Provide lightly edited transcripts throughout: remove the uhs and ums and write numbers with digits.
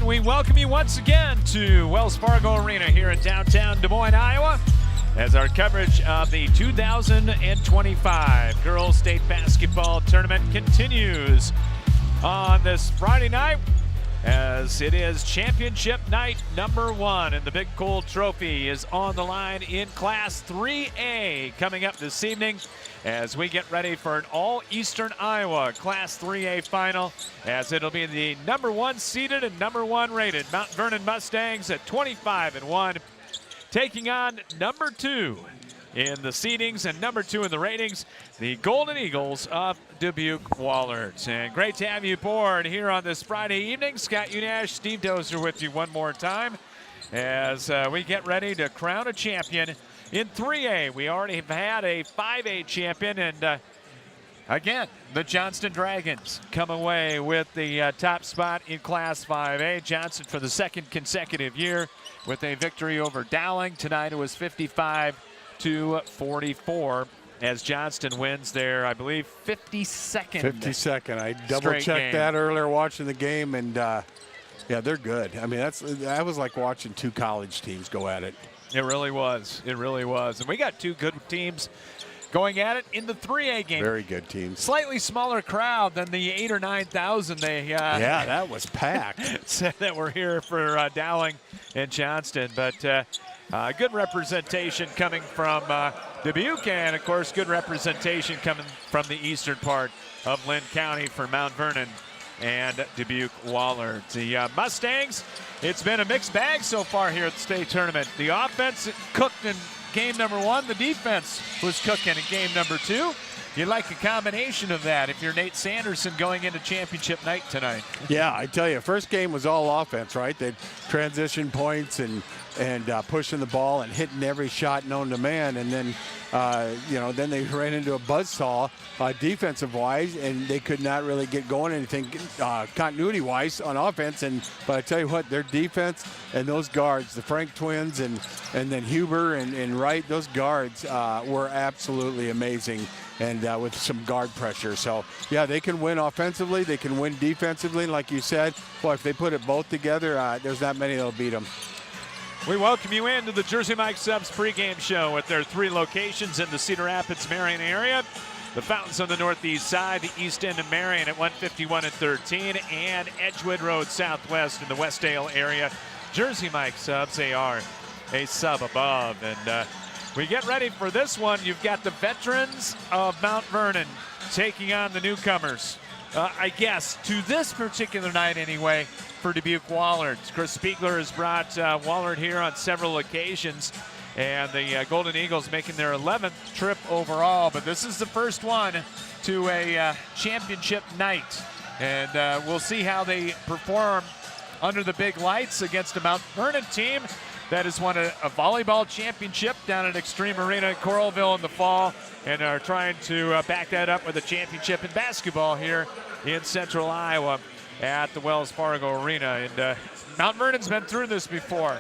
we welcome you once again to Wells Fargo Arena here in downtown Des Moines, Iowa, as our coverage of the 2025 Girls State Basketball Tournament continues on this Friday night, as it is championship night number 1, and the Big Gold Trophy is on the line in Class 3A coming up this evening as we get ready for an all-Eastern Iowa Class 3A final, as it'll be the number 1 seeded and number 1 rated Mt.Vernon Mustangs at 25-1, taking on number 2 in the seedings and number 2 in the ratings, the Golden Eagles of Dbq Wahlert. And great to have you aboard here on this Friday evening. Scott Unash, Steve Dozer with you one more time as we get ready to crown a champion in 3A. We already have had a 5A champion, and again, the Johnston Dragons come away with the top spot in Class 5A. Johnston for the second consecutive year with a victory over Dowling. Tonight it was 55-44 as Johnston wins their, I believe, 52nd. 52nd. I double-checked that earlier watching the game, and yeah, they're good. I mean, that was like watching 2 college teams go at it. It really was. It really was. And we got 2 good teams going at it in the 3A game. Very good teams. Slightly smaller crowd than the 8,000 or 9,000 they yeah, that was packed. said that were here for Dowling and Johnston. But good representation coming from Dubuque, and of course good representation coming from the eastern part of Lynn County for Mt.Vernon and Dbq Wahlert. The Mustangs, it's been a mixed bag so far here at the state tournament. The offense cooked in game number 1. The defense was cooking in game number 2. You like a combination of that if you're Nate Sanderson going into championship night tonight. Yeah, I tell you, first game was all offense, right? They transition points and pushing the ball and hitting every shot known to man, and then then they ran into a buzzsaw defensive-wise, and they could not really get going anything continuity-wise on offense. But I tell you what, their defense and those guards, the Frank twins and then Huber and Wright, those guards were absolutely amazing, and with some guard pressure. So, yeah, they can win offensively. They can win defensively. Like you said, well, if they put it both together, there's not many that'll beat them. We welcome you into the Jersey Mike Subs pregame show at their 3 locations in the Cedar Rapids, Marion area. The Fountains on the northeast side, the East End of Marion at 151 and 13, and Edgewood Road Southwest in the Westdale area. Jersey Mike Subs, they are a sub above. And we get ready for this one. You've got the veterans of Mt.Vernon taking on the newcomers. I guess to this particular night anyway, for Dbq Wahlert. Chris Spiegler has brought Wahlert here on several occasions, and the Golden Eagles making their 11th trip overall, but this is the first one to a championship night, and we'll see how they perform under the big lights against a Mt.Vernon team that has won a volleyball championship down at Extreme Arena in Coralville in the fall, and are trying to back that up with a championship in basketball here in central Iowa at the Wells Fargo Arena. And Mt.Vernon's been through this before.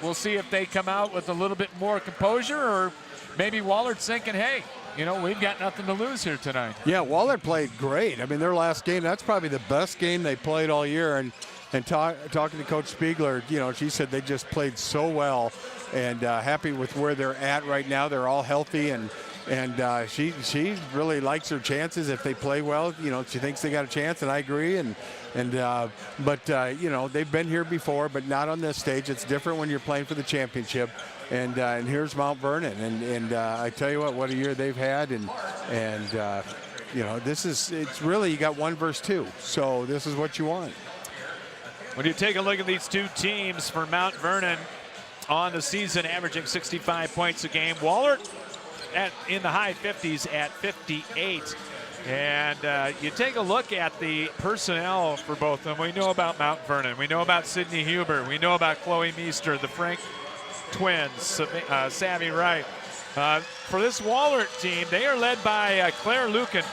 We'll see if they come out with a little bit more composure, or maybe Wahlert's thinking, hey, we've got nothing to lose here tonight. Yeah, Wahlert played great. I mean, their last game, that's probably the best game they played all year. And talking to Coach Spiegler, she said they just played so well, and happy with where they're at right now. They're all healthy, and she really likes their chances if they play well. She thinks they got a chance, and I agree. But they've been here before, but not on this stage. It's different when you're playing for the championship. And here's Mt.Vernon, and I tell you what a year they've had, and it's really, you got 1 versus 2, so this is what you want. When you take a look at these 2 teams for Mt.Vernon on the season, averaging 65 points a game, Wahlert in the high 50s at 58. And you take a look at the personnel for both of them. We know about Mt.Vernon. We know about Sydney Huber. We know about Chloe Meester, the Frank twins, Savvy Wright. For this Wahlert team, they are led by Claire Lucan,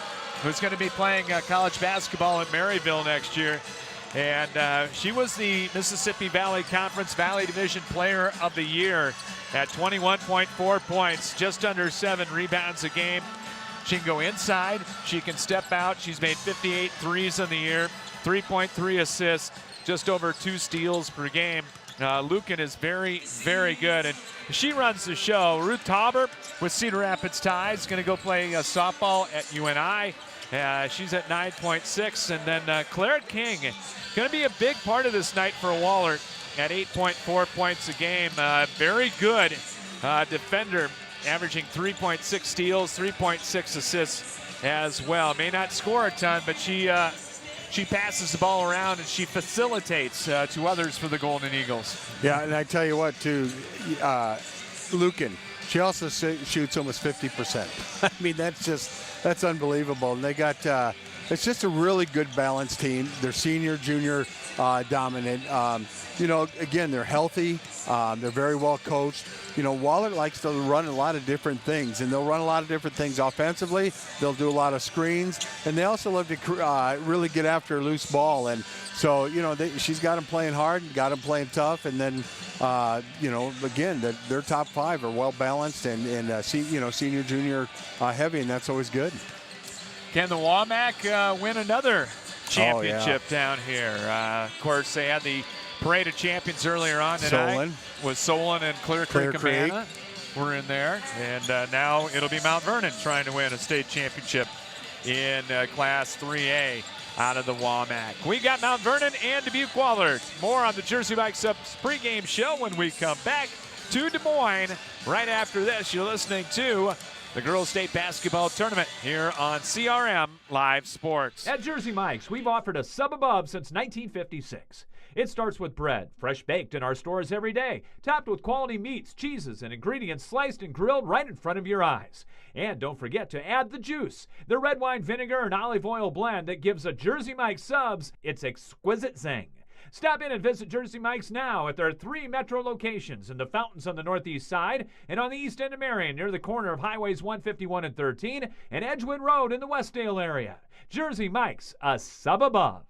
who's going to be playing college basketball in Maryville next year. And she was the Mississippi Valley Conference Valley Division Player of the Year at 21.4 points, just under 7 rebounds a game. She can go inside, she can step out. She's made 58 threes in the year, 3.3 assists, just over 2 steals per game. Lucan is very, very good, and she runs the show. Ruth Tauber with Cedar Rapids ties going to go play softball at UNI. She's at 9.6, and then Claret King going to be a big part of this night for Wahlert at 8.4 points a game. Very good defender, averaging 3.6 steals, 3.6 assists as well. May not score a ton, but she passes the ball around and she facilitates to others for the Golden Eagles. Yeah, and I tell you what, too, Lucan, she also shoots almost 50%. I mean, that's unbelievable. And they got it's just a really good balanced team. They're senior, junior dominant. Again, they're healthy. They're very well coached. Wahlert likes to run a lot of different things, and they'll run a lot of different things offensively. They'll do a lot of screens, and they also love to really get after a loose ball. And so, she's got them playing hard, got them playing tough, and then, again, their top 5 are well balanced and senior, junior heavy, and that's always good. Can the WAMAC win another championship down here? Of course, they had the Parade of Champions earlier on tonight. Solon and Clear Creek Amana were in there. And now it'll be Mount-Vernon trying to win a state championship in Class 3A out of the WAMAC. We got Mount-Vernon and Dbq Wahlert. More on the Jersey Mike Subs pregame show when we come back to Des Moines. Right after this, you're listening to the Girls State Basketball Tournament here on CRM Live Sports. At Jersey Mike's, we've offered a sub above since 1956. It starts with bread, fresh baked in our stores every day, topped with quality meats, cheeses, and ingredients sliced and grilled right in front of your eyes. And don't forget to add the juice, the red wine vinegar and olive oil blend that gives a Jersey Mike's subs its exquisite zing. Stop in and visit Jersey Mike's now at their 3 metro locations in the Fountains on the northeast side and on the east end of Marion near the corner of Highways 151 and 13 and Edgewood Road in the Westdale area. Jersey Mike's, a sub above.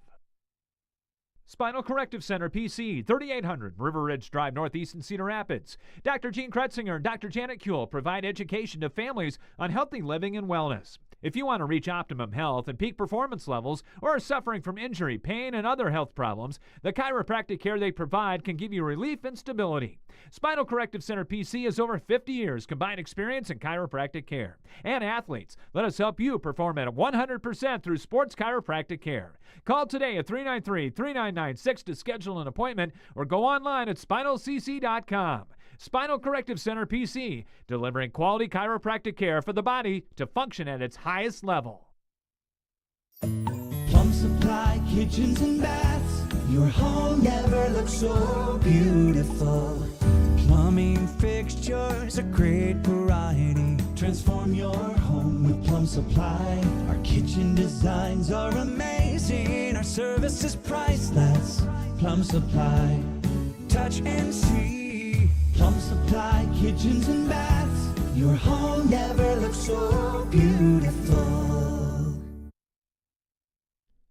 Spinal Corrective Center, PC, 3800 River Ridge Drive, Northeast in Cedar Rapids. Dr. Gene Kretzinger and Dr. Janet Kuehl provide education to families on healthy living and wellness. If you want to reach optimum health and peak performance levels or are suffering from injury, pain, and other health problems, the chiropractic care they provide can give you relief and stability. Spinal Corrective Center PC has over 50 years combined experience in chiropractic care. And athletes, let us help you perform at 100% through sports chiropractic care. Call today at 393-3996 to schedule an appointment or go online at spinalcc.com. Spinal Corrective Center PC, delivering quality chiropractic care for the body to function at its highest level. Plum Supply Kitchens and Baths, your home never looks so beautiful. Plumbing fixtures, a great variety. Transform your home with Plum Supply. Our kitchen designs are amazing. Our service is priceless. Plum Supply, touch and see. Plum Supply Kitchens and Baths, your home never looks so beautiful.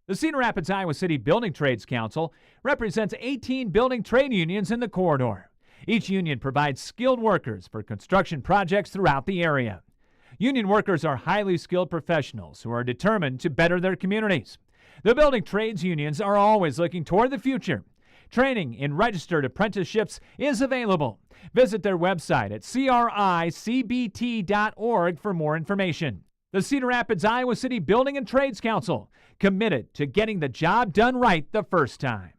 The Cedar Rapids, Iowa City Building Trades Council represents 18 building trade unions in the corridor. Each union provides skilled workers for construction projects throughout the area. Union workers are highly skilled professionals who are determined to better their communities. The building trades unions are always looking toward the future. Training in registered apprenticeships is available. Visit their website at cricbt.org for more information. The Cedar Rapids, Iowa City Building and Trades Council, committed to getting the job done right the first time.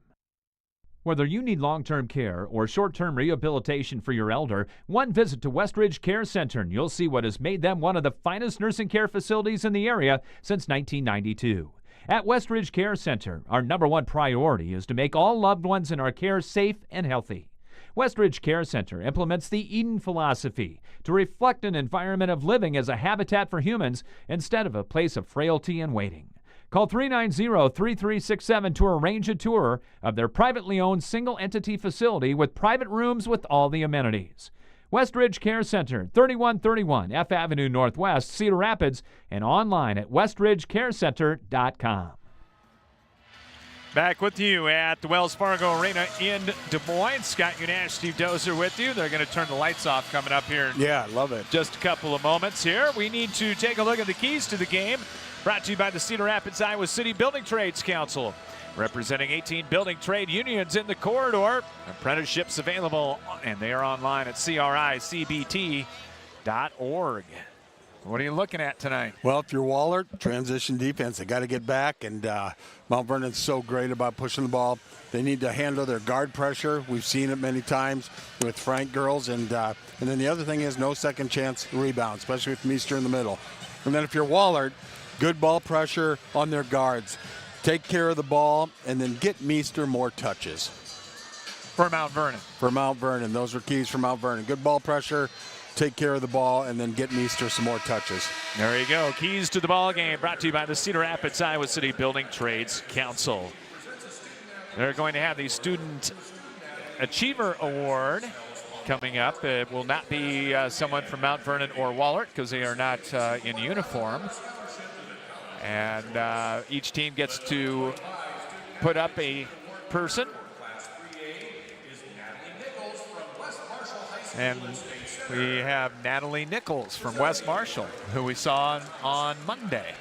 Whether you need long-term care or short-term rehabilitation for your elder, one visit to Westridge Care Center and you'll see what has made them one of the finest nursing care facilities in the area since 1992. At Westridge Care Center, our #1 priority is to make all loved ones in our care safe and healthy. Westridge Care Center implements the Eden philosophy to reflect an environment of living as a habitat for humans instead of a place of frailty and waiting. Call 390-3367 to arrange a tour of their privately owned single-entity facility with private rooms with all the amenities. Westridge Care Center, 3131 F Avenue Northwest, Cedar Rapids, and online at westridgecarecenter.com. Back with you at the Wells Fargo Arena in Des Moines. Scott Unash, Steve Dozer with you. They're going to turn the lights off coming up here. Yeah, love it. Just a couple of moments here. We need to take a look at the keys to the game. Brought to you by the Cedar Rapids, Iowa City Building Trades Council. Representing 18 building trade unions in the corridor. Apprenticeships available, and they are online at cricbt.org. What are you looking at tonight? Well, if you're Wahlert, transition defense, they got to get back, and Mount Vernon's so great about pushing the ball. They need to handle their guard pressure. We've seen it many times with Frank girls, and then the other thing is no second chance rebound, especially with Meester in the middle. And then if you're Wahlert, good ball pressure on their guards. Take care of the ball, and then get Meester more touches. For Mount Vernon. For Mount Vernon. Those were keys for Mount Vernon. Good ball pressure, take care of the ball, and then get Meester some more touches. There you go. Keys to the ball game brought to you by the Cedar Rapids, Iowa City Building Trades Council. They're going to have the Student Achiever Award coming up. It will not be someone from Mount Vernon or Wahlert because they are not in uniform. And each team gets to put up a person. And we have Natalie Nichols from West Marshall, who we saw on Monday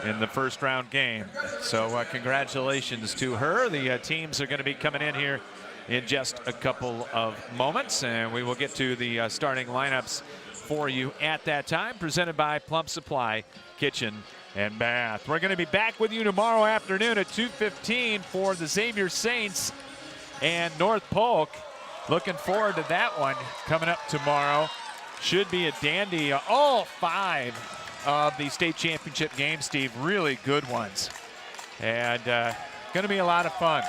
in the first round game. So congratulations to her. The teams are going to be coming in here in just a couple of moments, and we will get to the starting lineups for you at that time, presented by Plum Supply Kitchen and Bath. We're going to be back with you tomorrow afternoon at 2:15 for the Xavier Saints and North Polk. Looking forward to that one coming up tomorrow. Should be a dandy. All 5 of the state championship games, Steve, really good ones. And going to be a lot of fun.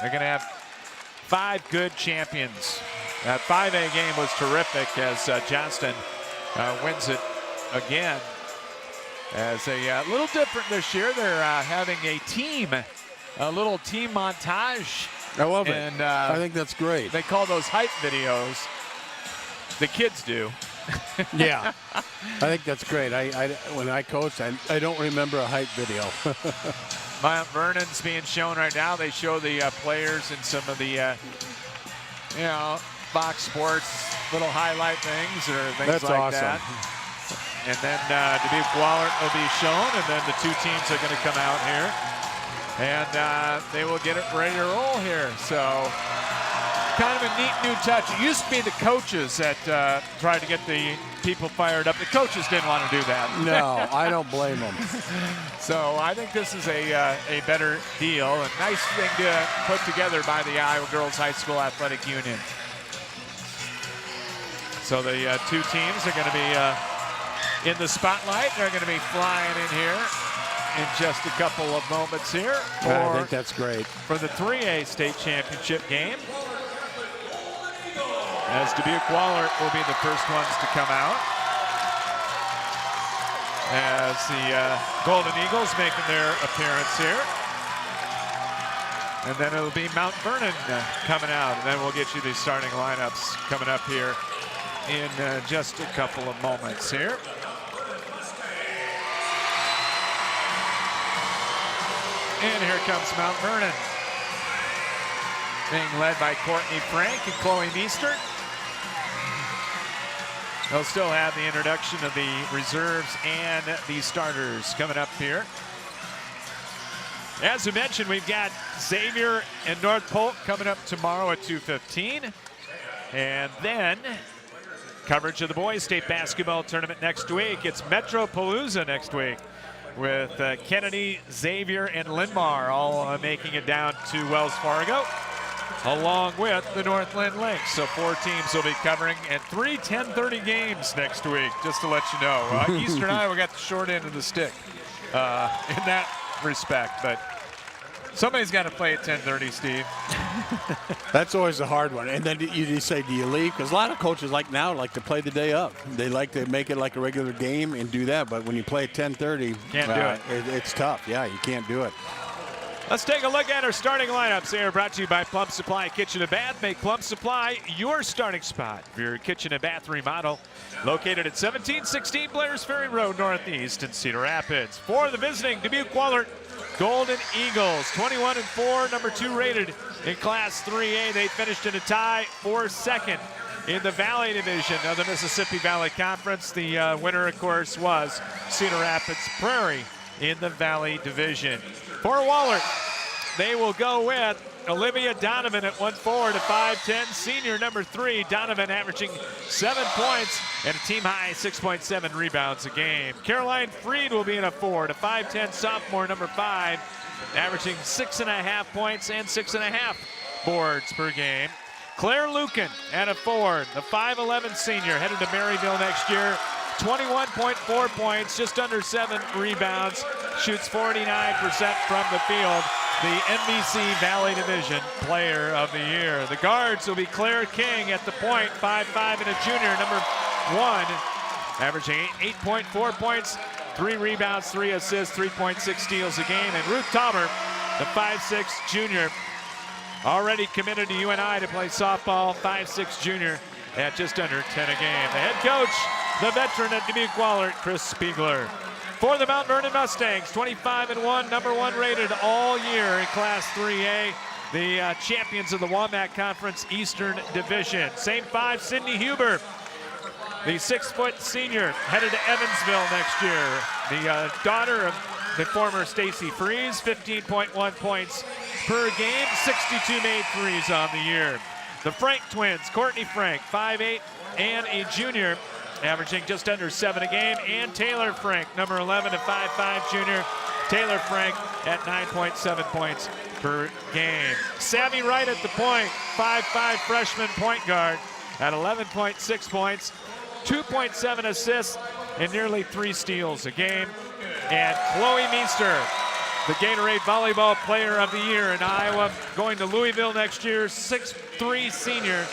They're going to have 5 good champions. That 5A game was terrific as Johnston wins it again. As a little different this year, they're having a little team montage. I love it. And I think that's great. They call those hype videos. The kids do. Yeah, I think that's great. When I coached, I don't remember a hype video. Mount Vernon's being shown right now. They show the players and some of the, Fox Sports little highlight things or things That's like awesome. that. And then Dbq Wahlert will be shown, and then the 2 teams are going to come out here. And they will get it ready to roll here. So kind of a neat new touch. It used to be the coaches that tried to get the people fired up. The coaches didn't want to do that. No, I don't blame them. So I think this is a better deal. A nice thing to put together by the Iowa Girls High School Athletic Union. So the 2 teams are going to be in the spotlight. They're going to be flying in here in just a couple of moments here. I think that's great. For the 3A state championship game, as Dbq Wahlert will be the first ones to come out, as the Golden Eagles making their appearance here. And then it'll be Mount Vernon coming out, and then we'll get you the starting lineups coming up here in just a couple of moments here. And here comes Mount Vernon, being led by Courtney Frank and Chloe Meester. They'll still have the introduction of the reserves and the starters coming up here. As we mentioned, we've got Xavier and North Polk coming up tomorrow at 2:15. And then coverage of the boys state basketball tournament next week. It's Metropalooza next week, with Kennedy, Xavier, and Linmar all making it down to Wells Fargo, along with the Northland Lynx. So 4 teams will be covering, and 3 10:30 games next week, just to let you know. Eastern Iowa got the short end of the stick in that respect, but somebody's got to play at 10:30, Steve. That's always a hard one. And then you say, do you leave? Because a lot of coaches like to play the day of. They like to make it like a regular game and do that. But when you play at 10:30, can't do it. It's tough. Yeah, you can't do it. Let's take a look at our starting lineups here, brought to you by Plum Supply Kitchen and Bath. Make Plum Supply your starting spot for your kitchen and bath remodel. Located at 1716 Blair's Ferry Road Northeast in Cedar Rapids. For the visiting Dbq Wahlert Golden Eagles, 21-4, number 2 rated in Class 3A. They finished in a tie for second. in the Valley Division of the Mississippi Valley Conference. The winner, of course, was Cedar Rapids Prairie in the Valley Division. For Wahlert, they will go with Olivia Donovan at 1'4" to 5'10", senior number 3. Donovan averaging 7 points and a team-high 6.7 rebounds a game. Caroline Freed will be in a 4 to 5'10", sophomore number 5, averaging 6.5 points and 6.5 boards per game. Claire Lucan at a 4, the 5'11" senior, headed to Maryville next year. 21.4 points, just under 7 rebounds, shoots 49% from the field. The NBC Valley Division Player of the Year. The guards will be Claire King at the point, 5'5" and a junior, number 1, averaging 8.4 points, 3 rebounds, 3 assists, 3.6 steals a game. And Ruth Tauber, the 5'6" junior, already committed to UNI to play softball, 5'6" junior at just under 10 a game. The head coach, the veteran at Dbq Wahlert, Chris Spiegler. For the Mount-Vernon Mustangs, 25-1, number 1 rated all year in Class 3A. The champions of the WAMAC Conference Eastern Division. Same 5, Sydney Huber, the 6-foot senior, headed to Evansville next year. The daughter of the former Stacy Freeze, 15.1 points per game, 62 made threes on the year. The Frank twins, Courtney Frank, 5'8", and a junior, averaging just under 7 a game, and Taylor Frank, number 11, a 5'5" junior. Taylor Frank at 9.7 points per game. Savvy Wright at the point, 5'5" freshman point guard at 11.6 points, 2.7 assists, and nearly 3 steals a game. And Chloe Meester, the Gatorade Volleyball Player of the Year in Iowa, going to Louisville next year, 6'3" senior.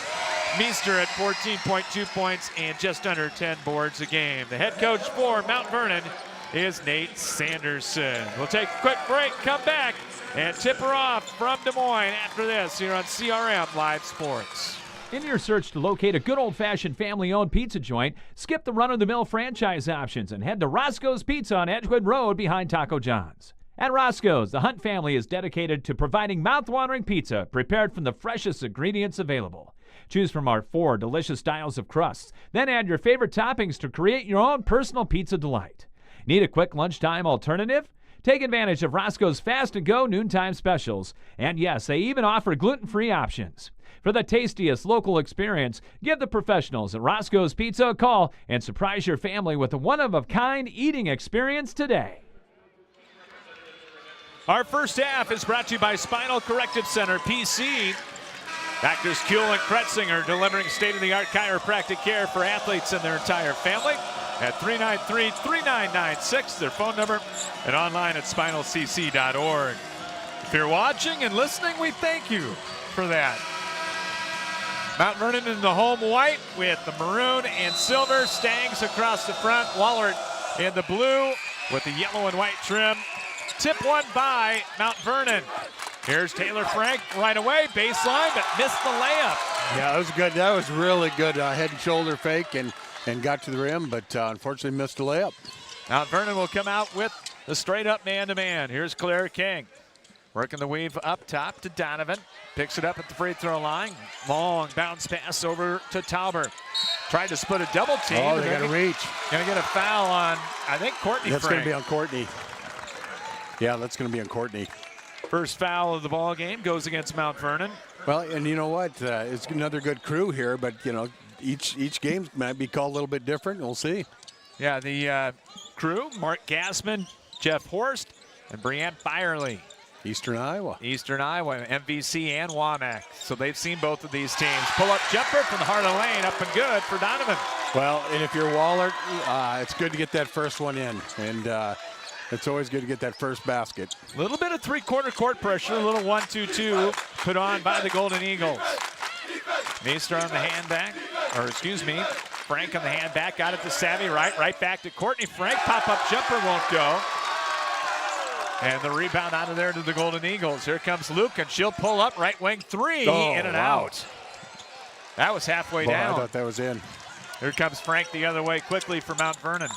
Meester at 14.2 points and just under 10 boards a game. The head coach for Mount Vernon is Nate Sanderson. We'll take a quick break, come back, and tip her off from Des Moines after this here on CRM Live Sports. In your search to locate a good old-fashioned family-owned pizza joint, skip the run-of-the-mill franchise options and head to Roscoe's Pizza on Edgewood Road behind Taco John's. At Roscoe's, the Hunt family is dedicated to providing mouth-watering pizza prepared from the freshest ingredients available. Choose from our 4 delicious styles of crusts, then add your favorite toppings to create your own personal pizza delight. Need a quick lunchtime alternative? Take advantage of Roscoe's Fast and Go noontime specials. And yes, they even offer gluten-free options. For the tastiest local experience, give the professionals at Roscoe's Pizza a call and surprise your family with a one-of-a-kind eating experience today. Our first half is brought to you by Spinal Corrective Center, PC. Doctors Kuehl and Kretzinger delivering state-of-the-art chiropractic care for athletes and their entire family at 393-3996, their phone number, and online at spinalcc.org. If you're watching and listening, we thank you for that. Mount Vernon in the home white with the maroon and silver, Stangs across the front, Wahlert in the blue with the yellow and white trim. Tip one by Mount Vernon. Here's Taylor Frank right away, baseline, but missed the layup. Yeah, that was good. That was really good head and shoulder fake and got to the rim, but unfortunately missed the layup. Mount Vernon will come out with the straight-up man-to-man. Here's Claire King. Working the weave up top to Donovan. Picks it up at the free throw line. Long bounce pass over to Tauber. Tried to split a double team. Oh, they got to reach. Going to get a foul on, I think, Courtney Frank. That's going to be on Courtney. Yeah, that's going to be on Courtney. First foul of the ball game goes against Mount Vernon. Well, and you know what? It's another good crew here, but, you know, each game might be called a little bit different. We'll see. Yeah, the crew, Mark Gassman, Jeff Horst, and Brianne Byerly. Eastern Iowa, MVC and WAMAC. So they've seen both of these teams. Pull-up jumper from the heart of the lane, up and good for Donovan. Well, and if you're Wahlert, it's good to get that first one in. And it's always good to get that first basket. A little bit of three-quarter court pressure, a little 1-2-2 put on by the Golden Eagles. Meester on the hand back, or excuse me, Frank on the hand back, got it to Savvy right back to Courtney Frank. Pop-up jumper won't go. And the rebound out of there to the Golden Eagles. Here comes Luke, and she'll pull up right wing three, in and out. That was halfway down. I thought that was in. Here comes Frank the other way quickly for Mount Vernon.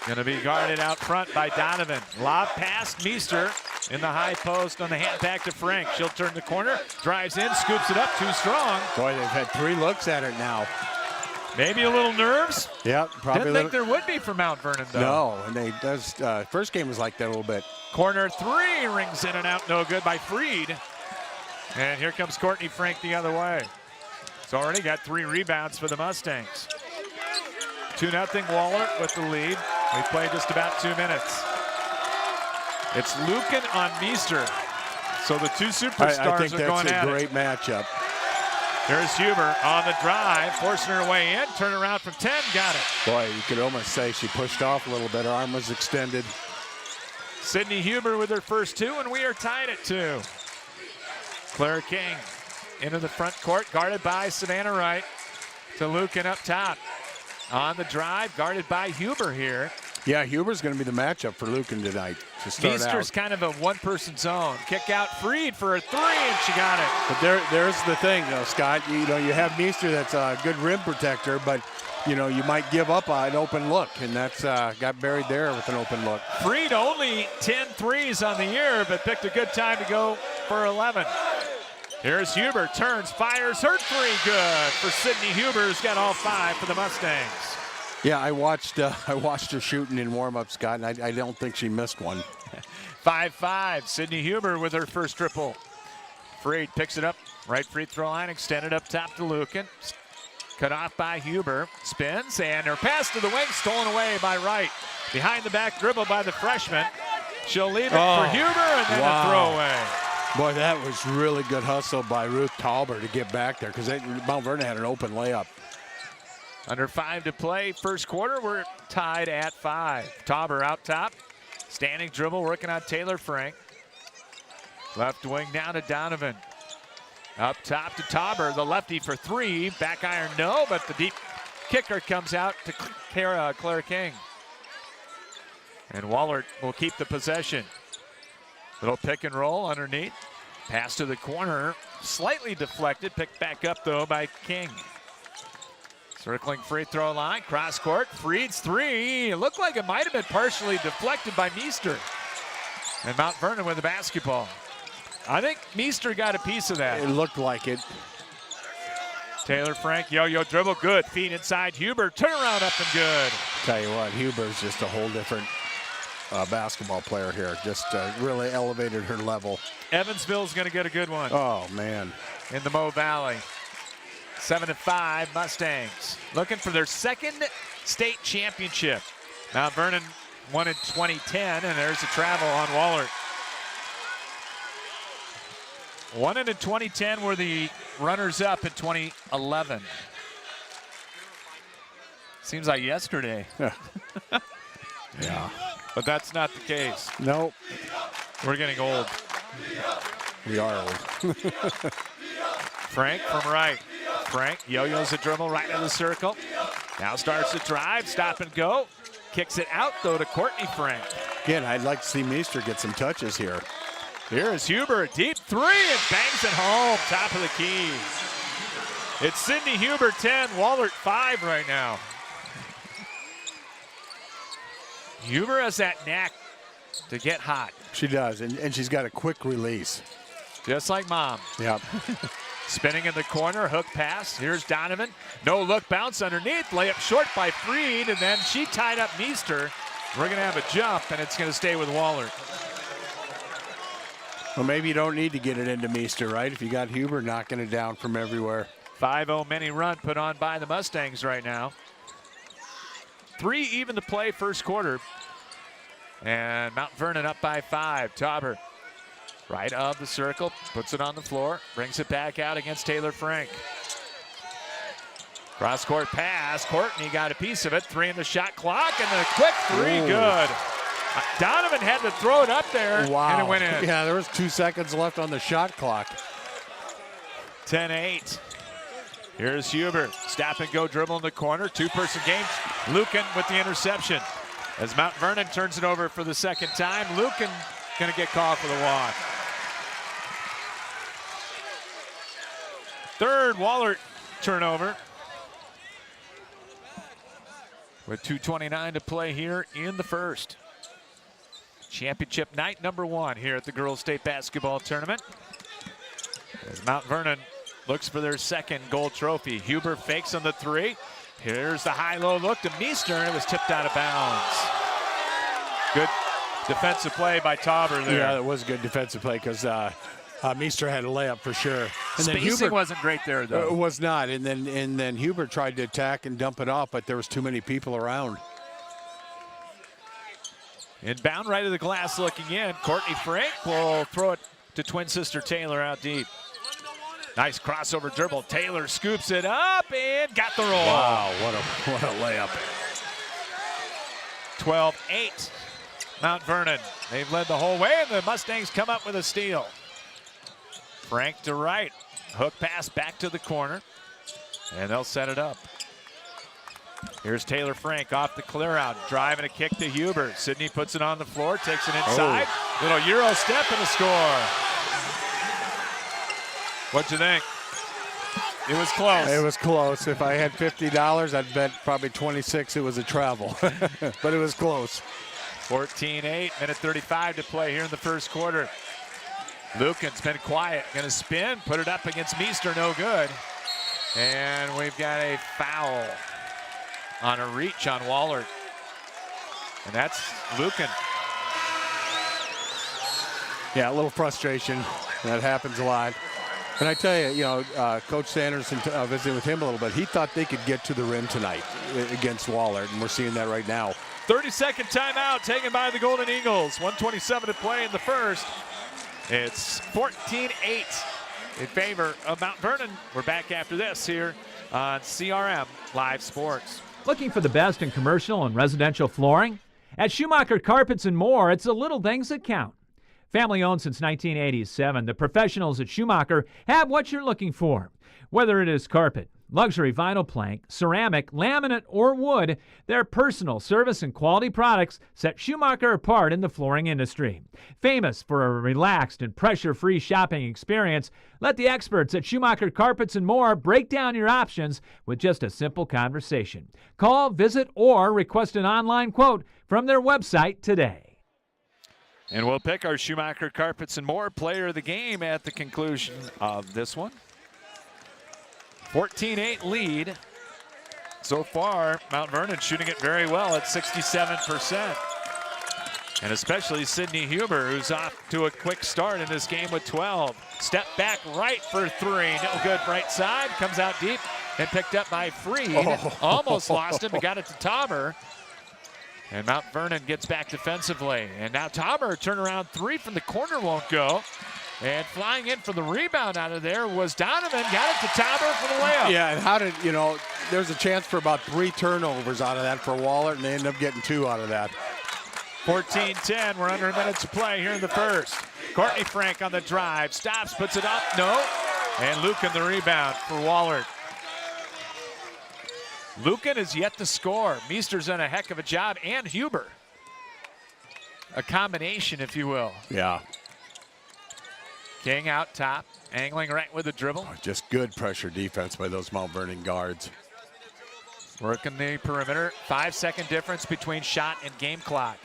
Going to be guarded out front by Donovan. Lob pass, Meester in the high post on the hand back to Frank. She'll turn the corner, drives in, scoops it up, too strong. Boy, they've had 3 looks at it now. Maybe a little nerves. Yep, probably. Didn't think there would be for Mount Vernon, though. No, and they does. First game was like that a little bit. Corner 3 rings in and out, no good by Freed. And here comes Courtney Frank the other way. It's already got 3 rebounds for the Mustangs. 2-0 Wahlert with the lead. We played just about 2 minutes. It's Lucan on Meester. So the 2 superstars I think are going that's at a great it. matchup. Here's Huber on the drive, forcing her way in. Turn around from 10, got it. Boy, you could almost say she pushed off a little bit. Her arm was extended. Sydney Huber with her first 2, and we are tied at 2. Claire King into the front court, guarded by Savannah Wright. To Lucan up top. On the drive, guarded by Huber here. Yeah, Huber's going to be the matchup for Lucan tonight to start Meester's out. kind of a one-person zone. Kick out Freed for a 3, and she got it. But there's the thing, though, Scott. You have Meester that's a good rim protector, but, you might give up an open look, and that's got buried there with an open look. Freed only 10 threes on the year, but picked a good time to go for 11. Here's Huber, turns, fires, her 3, good for Sydney Huber, who's got all 5 for the Mustangs. Yeah, I watched her shooting in warm-up, Scott, and I don't think she missed one. 5-5, Sydney Huber with her first triple. Freed picks it up, right free throw line, extended up top to Lucan. Cut off by Huber, spins, and her pass to the wing, stolen away by Wright. Behind the back dribble by the freshman. She'll leave it for Huber, and then a throwaway. Boy, that was really good hustle by Ruth Tauber to get back there because Mount Vernon had an open layup. Under 5 to play, first quarter, we're tied at 5. Tauber out top, standing dribble, working on Taylor Frank. Left wing down to Donovan. Up top to Tauber, the lefty for 3. Back iron, no, but the deep kicker comes out to Claire King. And Wahlert will keep the possession. Little pick and roll underneath. Pass to the corner, slightly deflected, picked back up though by King. Circling free throw line, cross court, Freed's 3. It looked like it might have been partially deflected by Meester. And Mount Vernon with the basketball. I think Meester got a piece of that. It looked like it. Taylor Frank, yo-yo dribble, good. Feet inside Huber, turnaround up and good. Tell you what, Huber's just a whole different basketball player here. Just really elevated her level. Evansville's going to get a good one. Oh, man. In the Mo Valley. 7-5 Mustangs. Looking for their 2nd state championship. Mount Vernon won in 2010, and there's a travel on Wahlert. Won it in 2010, were the runners-up in 2011. Seems like yesterday. Yeah. But that's not the case. Nope. We're getting old. We are old. Frank from right. Frank yo-yos the dribble right in the circle. Now starts to drive, stop and go. Kicks it out, though, to Courtney Frank. Again, I'd like to see Meester get some touches here. Here's Huber, deep 3, and bangs it home, top of the key. It's Sydney Huber 10, Wahlert 5 right now. Huber has that knack to get hot. She does, and she's got a quick release. Just like Mom. Yep. Spinning in the corner, hook pass. Here's Donovan. No look, bounce underneath. Layup short by Freed, and then she tied up Meester. We're going to have a jump, and it's going to stay with Wahlert. Well, maybe you don't need to get it into Meester, right? If you got Huber knocking it down from everywhere. 5-0 mini run put on by the Mustangs right now. 3 even to play first quarter. And Mount Vernon up by 5. Tauber, right of the circle, puts it on the floor, brings it back out against Taylor Frank. Cross-court pass. Courtney got a piece of it. 3 in the shot clock, and the quick 3, Ooh. good. Donovan had to throw it up there, Wow. and it went in. Yeah, there was 2 seconds left on the shot clock. 10-8. Here's Huber. Stop and go dribble in the corner. 2-person game. Lucan with the interception. As Mount Vernon turns it over for the 2nd time, Lucan going to get called for the walk. 3rd Wahlert turnover. With 2:29 to play here in the first. Championship night number 1 here at the Girls State Basketball Tournament. As Mount Vernon looks for their second gold trophy. Huber fakes on the 3. Here's the high-low look to Meester, and it was tipped out of bounds. Good defensive play by Tauber there. Yeah, it was a good defensive play because Meester had a layup for sure. And Spacing then Huber wasn't great there, though. It was not. And then Huber tried to attack and dump it off, but there was too many people around. Inbound right of the glass looking in. Courtney Frank will throw it to twin sister Taylor out deep. Nice crossover dribble. Taylor scoops it up and got the roll. Wow, what a layup. 12-8. Mount Vernon. They've led the whole way, and the Mustangs come up with a steal. Frank to right. Hook pass back to the corner, and they'll set it up. Here's Taylor Frank off the clear out, driving a kick to Huber. Sydney puts it on the floor, takes it inside. Little Euro step and a score. What'd you think? It was close. It was close. If I had $50, I'd bet probably 26 it was a travel. But it was close. 14-8, minute 35 to play here in the first quarter. Lucan's been quiet, gonna spin, put it up against Meester, no good. And we've got a foul on a reach on Wahlert. And that's Lucan. Yeah, a little frustration. That happens a lot. And I tell you, Coach Sanderson, visiting with him a little bit, he thought they could get to the rim tonight against Wahlert, and we're seeing that right now. 30-second timeout taken by the Golden Eagles. 1:27 to play in the first. It's 14-8 in favor of Mount Vernon. We're back after this here on CRM Live Sports. Looking for the best in commercial and residential flooring? At Schumacher Carpets and More, it's the little things that count. Family owned since 1987, the professionals at Schumacher have what you're looking for. Whether it is carpet, luxury vinyl plank, ceramic, laminate, or wood, their personal service and quality products set Schumacher apart in the flooring industry. Famous for a relaxed and pressure-free shopping experience, let the experts at Schumacher Carpets and More break down your options with just a simple conversation. Call, visit, or request an online quote from their website today. And we'll pick our Schumacher Carpets and More player of the game at the conclusion of this one. 14-8 lead. So far, Mount Vernon shooting it very well at 67%. And especially Sydney Huber, who's off to a quick start in this game with 12. Step back right for 3. No good right side. Comes out deep and picked up by Freed. Almost lost him, but got it to Tauber. And Mount Vernon gets back defensively. And now Tauber, turnaround 3 from the corner won't go. And flying in for the rebound out of there was Donovan. Got it to Tauber for the layup. Yeah, and how did, there's a chance for about 3 turnovers out of that for Wahlert, and they end up getting 2 out of that. 14-10, we're under a minute to play here in the first. Courtney Frank on the drive, stops, puts it up, no. And Lucan the rebound for Wahlert. Lucan is yet to score. Meester's done a heck of a job, and Huber. A combination, if you will. Yeah. King out top, angling right with the dribble. Just good pressure defense by those Mount Vernon guards. Working the perimeter. 5-second difference between shot and game clock.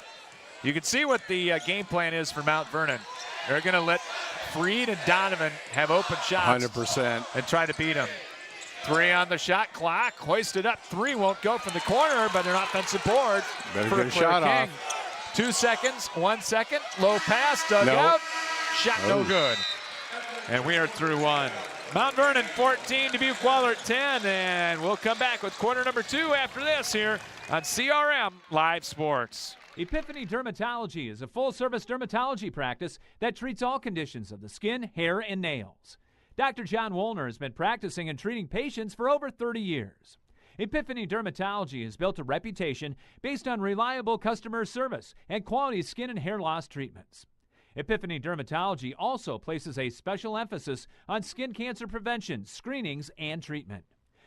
You can see what the game plan is for Mount Vernon. They're going to let Freed and Donovan have open shots. 100%. And try to beat them. 3 on the shot clock. Hoisted up. 3 won't go from the corner, but an offensive board. Better get a shot King. off. 2 seconds, 1 second. Low pass, dug out. Shot no good. And we are through 1. Mount Vernon 14, Dbq Wahlert 10. And we'll come back with quarter number 2 after this here on CRM Live Sports. Epiphany Dermatology is a full-service dermatology practice that treats all conditions of the skin, hair, and nails. Dr. John Woolner has been practicing and treating patients for over 30 years. Epiphany Dermatology has built a reputation based on reliable customer service and quality skin and hair loss treatments. Epiphany Dermatology also places a special emphasis on skin cancer prevention, screenings, and treatment.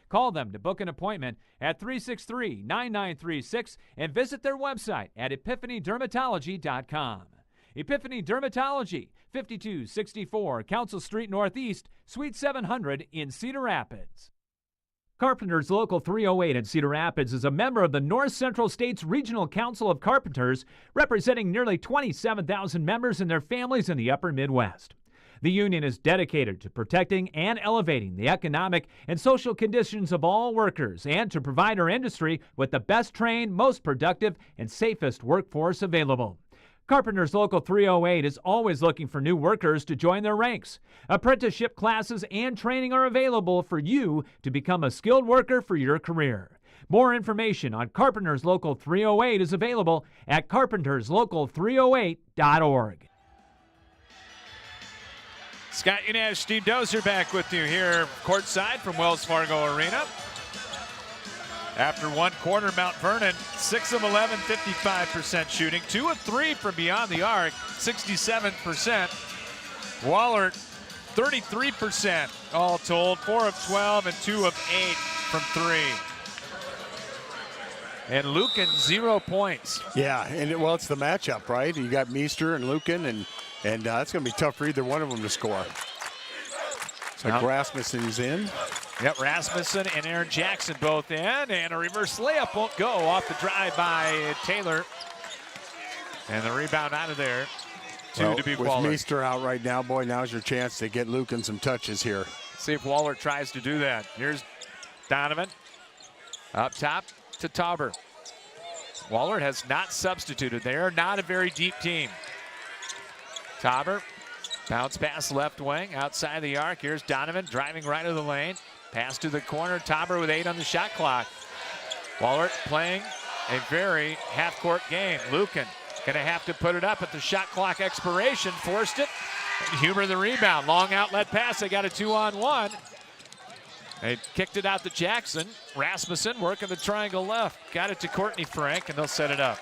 Call them to book an appointment at 363-9936 and visit their website at epiphanydermatology.com. Epiphany Dermatology, 5264 Council Street Northeast, Suite 700 in Cedar Rapids. Carpenters Local 308 in Cedar Rapids is a member of the North Central States Regional Council of Carpenters, representing nearly 27,000 members and their families in the upper Midwest. The union is dedicated to protecting and elevating the economic and social conditions of all workers and to provide our industry with the best trained, most productive, and safest workforce available. Carpenters Local 308 is always looking for new workers to join their ranks. Apprenticeship classes and training are available for you to become a skilled worker for your career. More information on Carpenters Local 308 is available at carpenterslocal308.org. Scott Unash, Steve Dozer back with you here courtside from Wells Fargo Arena. After one quarter, Mount Vernon, 6 of 11, 55% shooting. 2 of 3 from beyond the arc, 67%. Wahlert, 33% all told. 4 of 12 and 2 of 8 from 3. And Lucan, 0 points. Yeah, and it's the matchup, right? You got Meester and Lucan, and it's going to be tough for either one of them to score. It's like Rasmussen's in. Yep, Rasmussen and Aaron Jackson both in, and a reverse layup won't go off the drive by Taylor. And the rebound out of there to Dbq Wahlert. With Meester out right now, boy, now's your chance to get Lucan some touches here. See if Wahlert tries to do that. Here's Donovan up top to Tauber. Wahlert has not substituted. They are not a very deep team. Tauber, bounce pass left wing, outside the arc. Here's Donovan driving right of the lane. Pass to the corner. Tauber with 8 on the shot clock. Wahlert playing a very half-court game. Lucan going to have to put it up at the shot clock expiration. Forced it. Huber the rebound. Long outlet pass. They got a 2-on-1. They kicked it out to Jackson. Rasmussen working the triangle left. Got it to Courtney Frank, and they'll set it up.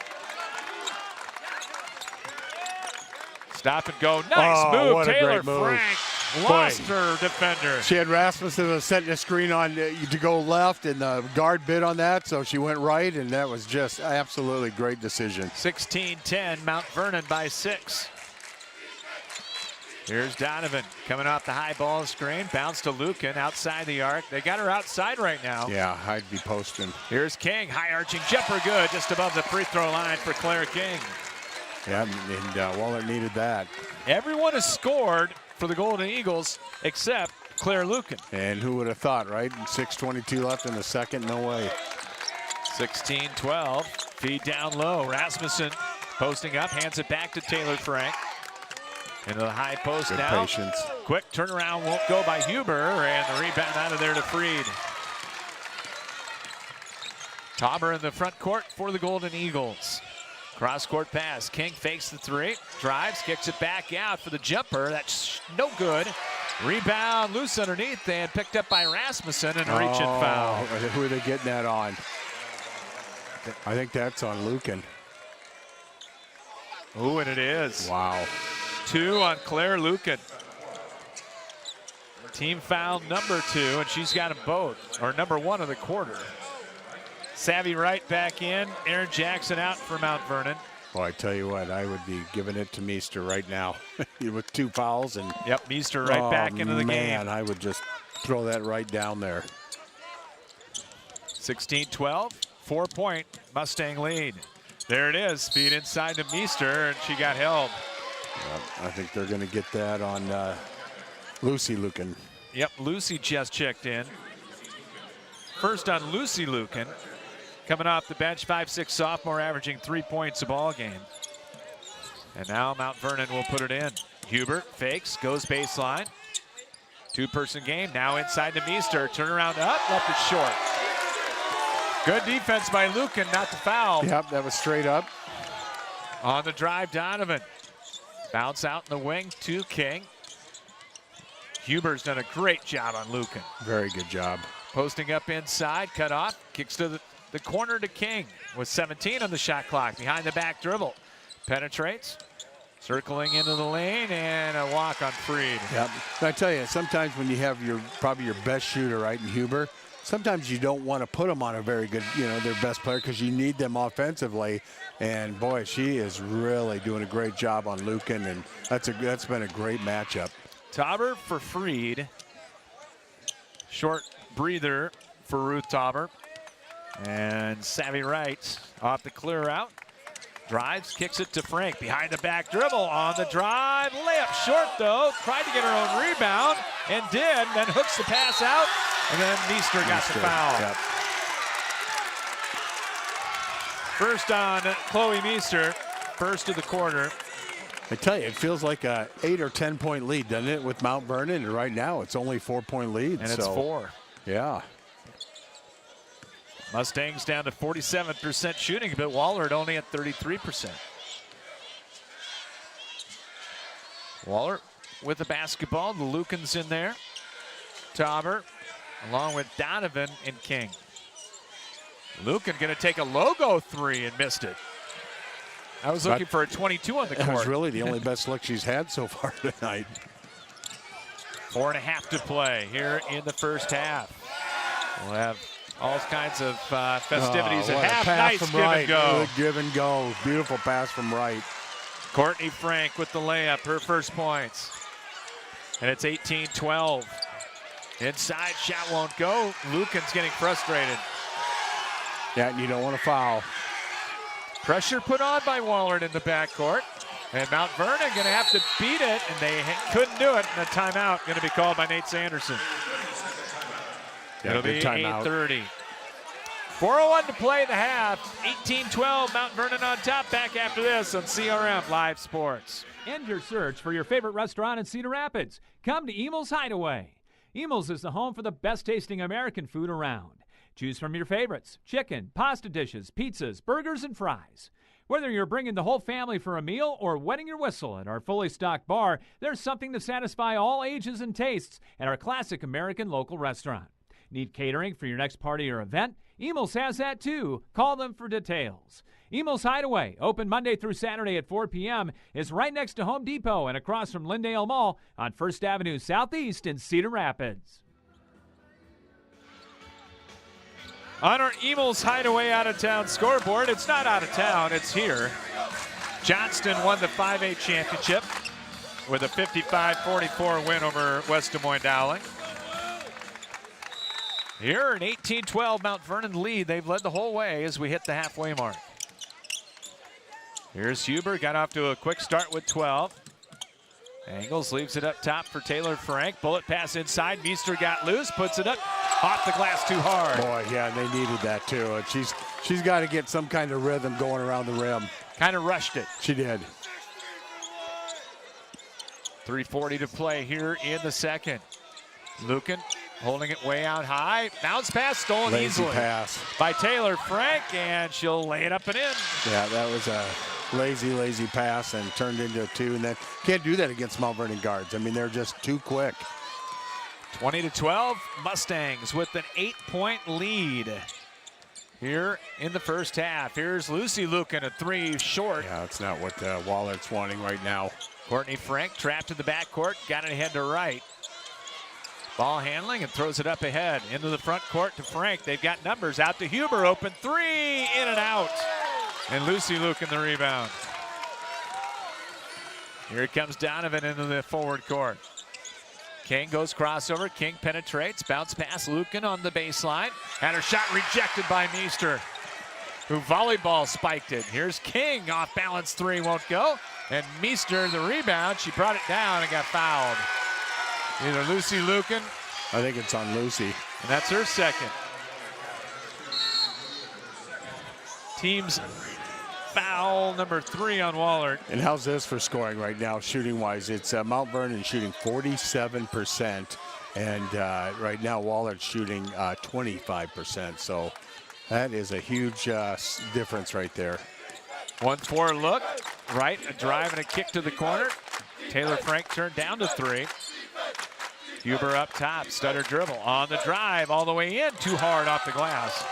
Stop and go. Nice move. What Taylor a great move. Frank lost her defender. She had Rasmussen setting a screen on to go left, and the guard bid on that, so she went right, and that was just absolutely great decision. 16-10, Mount Vernon by 6. Here's Donovan coming off the high ball screen. Bounce to Lucan outside the arc. They got her outside right now. Yeah, I'd be posting. Here's King. High arching jumper good just above the free throw line for Claire King. Yeah, and Wahlert needed that. Everyone has scored for the Golden Eagles except Claire Lucan. And who would have thought, right? 6:22 left in the second. No way. 16-12. Feed down low. Rasmussen posting up. Hands it back to Taylor Frank. Into the high post Good now. patience. Quick turnaround won't go by Huber, and the rebound out of there to Freed. Tauber in the front court for the Golden Eagles. Cross-court pass. King fakes the 3, drives, kicks it back out for the jumper. That's no good. Rebound loose underneath and picked up by Rasmussen, and a reach and foul. Who are they getting that on? I think that's on Lucan. Oh, and it is. Wow. 2 on Claire Lucan. Team foul number 2, and she's got them both, or number 1 of the quarter. Savvy Wright back in. Aaron Jackson out for Mount Vernon. Well, I tell you what, I would be giving it to Meester right now with 2 fouls. And yep, Meester right back into the game. Man, I would just throw that right down there. 16-12, 4-point Mustang lead. There it is, feed inside to Meester, and she got held. I think they're going to get that on Lucy Lucan. Yep, Lucy just checked in. First on Lucy Lucan. Coming off the bench, 5'6" sophomore, averaging 3 points a ball game. And now Mount Vernon will put it in. Huber fakes, goes baseline. 2-person game, now inside to Meester. Turnaround up, left it short. Good defense by Lucan, not the foul. Yep, that was straight up. On the drive, Donovan. Bounce out in the wing to King. Huber's done a great job on Lucan. Very good job. Posting up inside, cut off, kicks to the corner to King with 17 on the shot clock. Behind the back dribble. Penetrates, circling into the lane, and a walk on Freed. Yep. I tell you, sometimes when you have probably your best shooter, right, in Huber, sometimes you don't want to put them on a very good, their best player, because you need them offensively. And boy, she is really doing a great job on Lucan, and that's been a great matchup. Tauber for Freed. Short breather for Ruth Tauber. And Savvy Wright off the clear out. Drives, kicks it to Frank. Behind the back dribble on the drive. Layup short though. Tried to get her own rebound and did. Then hooks the pass out. And then Meester got the foul. Yep. First on Chloe Meester. First of the quarter. I tell you, it feels like a 8 or 10 point lead, doesn't it, with Mount Vernon? And right now it's only 4 point lead. And it's 4. Yeah. Mustangs down to 47% shooting, but Wahlert only at 33%. Wahlert with the basketball. The Lukens in there. Tauber along with Donovan and King. Lucan going to take a logo 3 and missed it. I was looking for a 22 on the court. That was really the only best look she's had so far tonight. 4.5 to play here in the first half. We'll have all kinds of festivities at half. Nice give and go. Good give and go. Beautiful pass from Wright. Courtney Frank with the layup, her first points. And it's 18-12. Inside shot won't go. Lucan's getting frustrated. Yeah, and you don't want to foul. Pressure put on by Wahlert in the backcourt. And Mount Vernon going to have to beat it, and they couldn't do it. And a timeout going to be called by Nate Sanderson. Yeah, it'll be timeout. 8:30. 4:01 to play the half. 18-12, Mount Vernon on top. Back after this on CRM Live Sports. End your search for your favorite restaurant in Cedar Rapids. Come to Emil's Hideaway. Emil's is the home for the best tasting American food around. Choose from your favorites: chicken, pasta dishes, pizzas, burgers, and fries. Whether you're bringing the whole family for a meal or wetting your whistle at our fully stocked bar, there's something to satisfy all ages and tastes at our classic American local restaurant. Need catering for your next party or event? Emil's has that too. Call them for details. Emil's Hideaway, open Monday through Saturday at 4 p.m., is right next to Home Depot and across from Lindale Mall on 1st Avenue Southeast in Cedar Rapids. On our Emil's Hideaway out-of-town scoreboard, it's not out of town, it's here. Johnston won the 5A championship with a 55-44 win over West Des Moines Dowling. Here, an 18-12 Mount Vernon lead. They've led the whole way as we hit the halfway mark. Here's Huber, got off to a quick start with 12. Angles leaves it up top for Taylor Frank. Bullet pass inside. Meester got loose, puts it up off the glass too hard. Boy, yeah, they needed that too. And she's got to get some kind of rhythm going around the rim. Kind of rushed it. She did. 3:40 to play here in the second. Lucan holding it way out high. Bounce pass stolen Lazy easily pass by Taylor Frank, and she'll lay it up and in. Yeah, that was a lazy pass and turned into a 2. And then can't do that against Mount Vernon guards. I mean, they're just too quick. 20-12, Mustangs with an 8-point lead here in the first half. Here's Lucy Lucan, a 3 short. Yeah, that's not what Wahlert's wanting right now. Courtney Frank trapped in the backcourt, got it ahead to Wright. Ball handling and throws it up ahead into the front court to Frank. They've got numbers out to Huber, open 3, in and out. And Lucy Lucan the rebound. Here comes Donovan into the forward court. King goes crossover. King penetrates. Bounce pass. Lucan on the baseline. And her shot rejected by Meester, who volleyball spiked it. Here's King. Off balance 3 won't go. And Meester the rebound. She brought it down and got fouled. Either Lucy Lucan. I think it's on Lucy. And that's her second. Team's foul number 3 on Wahlert. And how's this for scoring right now, shooting-wise? It's Mount Vernon shooting 47%, and right now Wahlert's shooting 25%. So that is a huge difference right there. 1-4 look. Right, a drive and a kick to the corner. Taylor Frank turned down to 3. Huber up top, stutter dribble on the drive all the way in, too hard off the glass.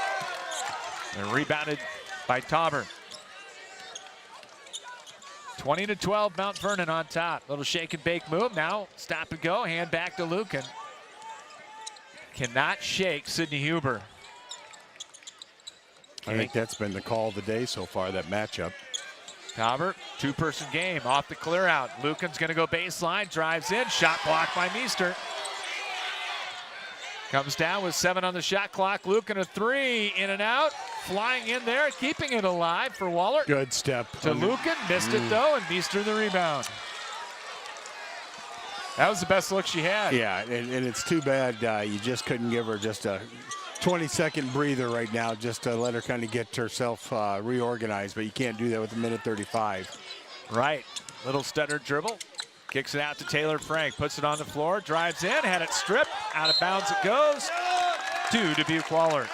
And rebounded by Tauber. 20-12, Mount Vernon on top. Little shake and bake move. Now stop and go, hand back to Lucan. Cannot shake Sydney Huber. I think that's been the call of the day so far, that matchup. Tauber, 2-person game, off the clear out. Lucan's gonna go baseline, drives in, shot blocked by Meester. Comes down with 7 on the shot clock. Lucan a 3, in and out. Flying in there, keeping it alive for Wahlert. Good step. To Lucan, missed it though, and Meester the rebound. That was the best look she had. Yeah, and it's too bad you just couldn't give her just a 20-second breather right now just to let her kind of get herself reorganized, but you can't do that with a minute 35. Right, little stutter dribble. Kicks it out to Taylor Frank, puts it on the floor, drives in, had it stripped, out of bounds it goes to Dbq Wahlert.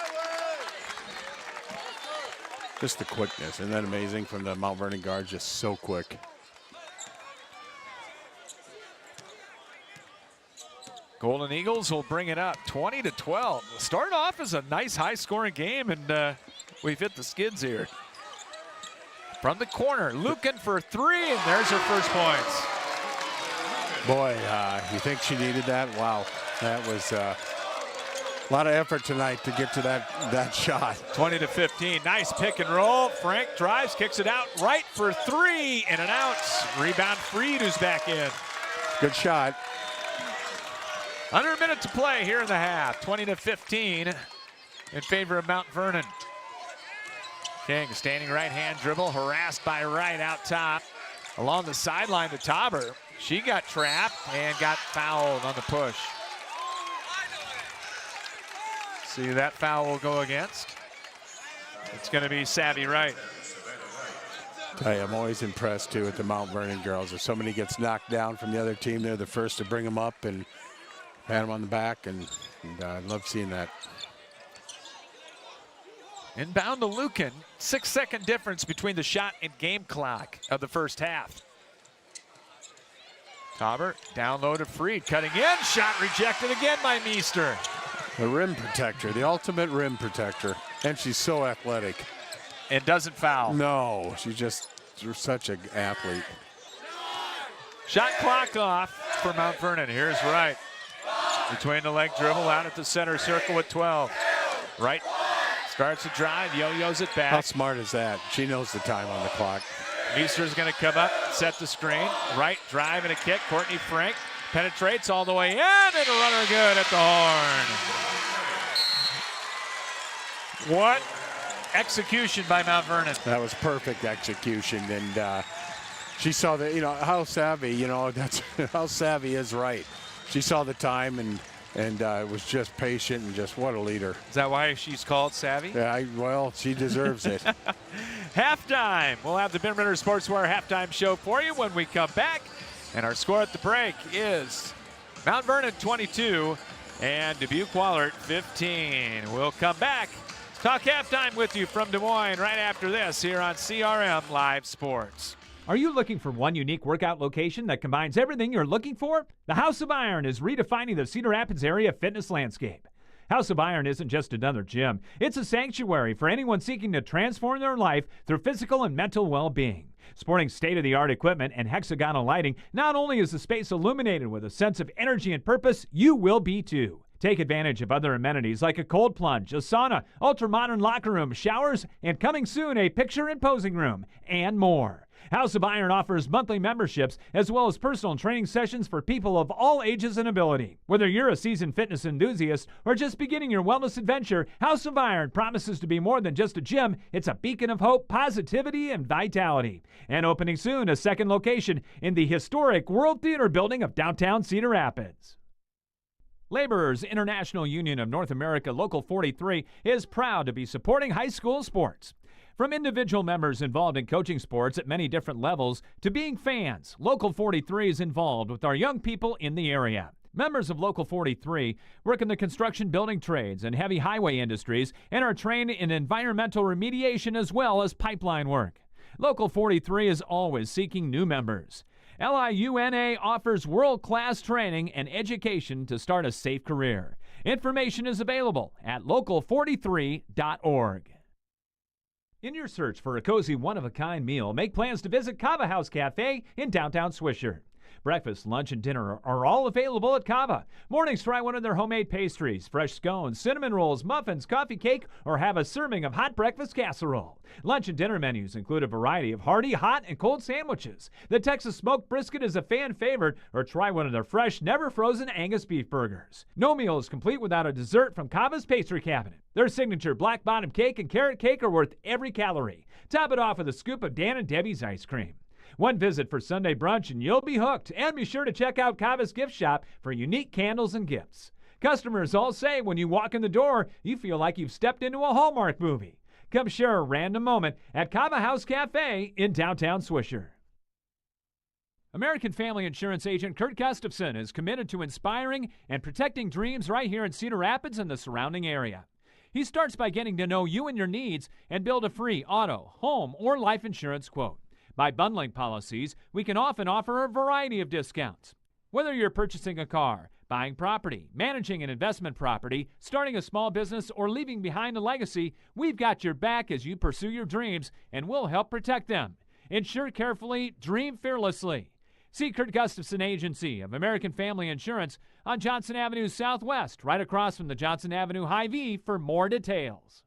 Just the quickness, isn't that amazing from the Mount Vernon guard, just so quick. Golden Eagles will bring it up 20-12. Start off as a nice high-scoring game, and we've hit the skids here. From the corner, Lucan for 3, and there's her first points. Boy, you think she needed that? Wow, that was a lot of effort tonight to get to that shot. 20-15, nice pick and roll. Frank drives, kicks it out, right for 3, in and out. Rebound Freed, who's back in. Good shot. Under a minute to play here in the half. 20-15 in favor of Mount Vernon. King, standing right-hand dribble, harassed by Wright out top. Along the sideline to Tauber. She got trapped and got fouled on the push. See, that foul will go against. It's going to be Savvy Wright. Hey, I'm always impressed, too, with the Mount Vernon girls. If somebody gets knocked down from the other team, they're the first to bring them up and pat them on the back, and I love seeing that. Inbound to Lucan. 6-second difference between the shot and game clock of the first half. Tauber down low to Freed, cutting in. Shot rejected again by Meester. The rim protector, the ultimate rim protector. And she's so athletic. And doesn't foul. No, she's such an athlete. Shot clock off for Mount Vernon. Here's Wright. Between the leg dribble out at the center circle with 12. Wright starts to drive, yo-yos it back. How smart is that? She knows the time on the clock. Meester's going to come up, set the screen. Wright drive and a kick. Courtney Frank penetrates all the way in, and a runner good at the horn. What execution by Mount Vernon. That was perfect execution, and she saw that, how savvy, that's how savvy is Wright. She saw the time and was just patient, and just what a leader. Is that why she's called Savvy? Yeah, well, she deserves it. Halftime. We'll have the Bimmer Sportswear halftime show for you when we come back. And our score at the break is Mount Vernon 22 and Dbq Wahlert 15. We'll come back, talk halftime with you from Des Moines right after this here on CRM Live Sports. Are you looking for one unique workout location that combines everything you're looking for? The House of Iron is redefining the Cedar Rapids area fitness landscape. House of Iron isn't just another gym. It's a sanctuary for anyone seeking to transform their life through physical and mental well-being. Sporting state-of-the-art equipment and hexagonal lighting, not only is the space illuminated with a sense of energy and purpose, you will be too. Take advantage of other amenities like a cold plunge, a sauna, ultra-modern locker room, showers, and coming soon, a picture and posing room, and more. House of Iron offers monthly memberships as well as personal training sessions for people of all ages and ability. Whether you're a seasoned fitness enthusiast or just beginning your wellness adventure, House of Iron promises to be more than just a gym. It's a beacon of hope, positivity, and vitality. And opening soon, a second location in the historic World Theater building of downtown Cedar Rapids. Laborers International Union of North America Local 43 is proud to be supporting high school sports. From individual members involved in coaching sports at many different levels to being fans, Local 43 is involved with our young people in the area. Members of Local 43 work in the construction building trades and heavy highway industries and are trained in environmental remediation as well as pipeline work. Local 43 is always seeking new members. LIUNA offers world-class training and education to start a safe career. Information is available at local43.org. In your search for a cozy one-of-a-kind meal, make plans to visit Cava House Cafe in downtown Swisher. Breakfast, lunch, and dinner are all available at Cava. Mornings, try one of their homemade pastries, fresh scones, cinnamon rolls, muffins, coffee cake, or have a serving of hot breakfast casserole. Lunch and dinner menus include a variety of hearty, hot, and cold sandwiches. The Texas smoked brisket is a fan favorite, or try one of their fresh, never frozen Angus beef burgers. No meal is complete without a dessert from Cava's pastry cabinet. Their signature black bottom cake and carrot cake are worth every calorie. Top it off with a scoop of Dan and Debbie's ice cream. One visit for Sunday brunch and you'll be hooked. And be sure to check out Cava's gift shop for unique candles and gifts. Customers all say when you walk in the door, you feel like you've stepped into a Hallmark movie. Come share a random moment at Cava House Cafe in downtown Swisher. American Family Insurance agent Kurt Gustafson is committed to inspiring and protecting dreams right here in Cedar Rapids and the surrounding area. He starts by getting to know you and your needs and build a free auto, home, or life insurance quote. By bundling policies, we can often offer a variety of discounts. Whether you're purchasing a car, buying property, managing an investment property, starting a small business, or leaving behind a legacy, we've got your back as you pursue your dreams, and we'll help protect them. Insure carefully, dream fearlessly. See Kurt Gustafson Agency of American Family Insurance on Johnson Avenue Southwest, right across from the Johnson Avenue Hy-Vee for more details.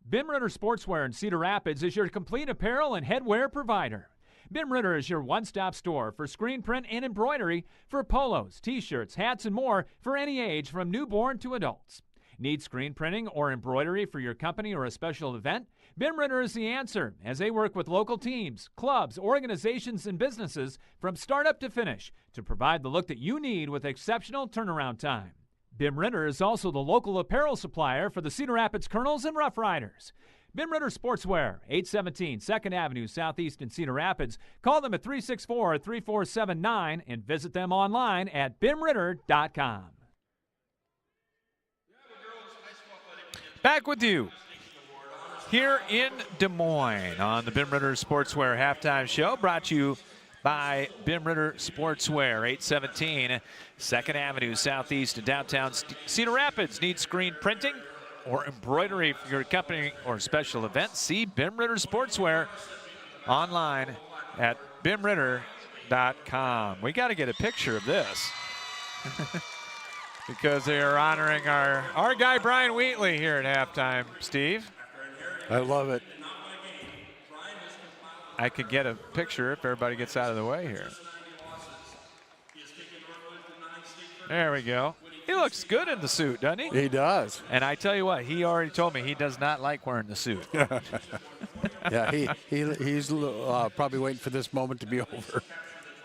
Bim Ritter Sportswear in Cedar Rapids is your complete apparel and headwear provider. Bim Ritter is your one-stop store for screen print and embroidery for polos, t-shirts, hats, and more for any age from newborn to adults. Need screen printing or embroidery for your company or a special event? Bim Ritter is the answer, as they work with local teams, clubs, organizations, and businesses from startup to finish to provide the look that you need with exceptional turnaround time. Bim Ritter is also the local apparel supplier for the Cedar Rapids Colonels and Rough Riders. Bim Ritter Sportswear, 817 2nd Avenue Southeast in Cedar Rapids. Call them at 364-3479 and visit them online at bimritter.com. Back with you here in Des Moines on the Bim Ritter Sportswear Halftime Show, brought to you by Bim Ritter Sportswear, 817 2nd Avenue Southeast in downtown Cedar Rapids. Need screen printing or embroidery for your company or special event? See Bim Ritter Sportswear online at bimritter.com. We got to get a picture of this because they are honoring our guy Brian Wheatley here at halftime, Steve. I love it. I could get a picture if everybody gets out of the way here. There we go. He looks good in the suit, doesn't he? He does. And I tell you what, he already told me he does not like wearing the suit. Yeah, he's probably waiting for this moment to be over.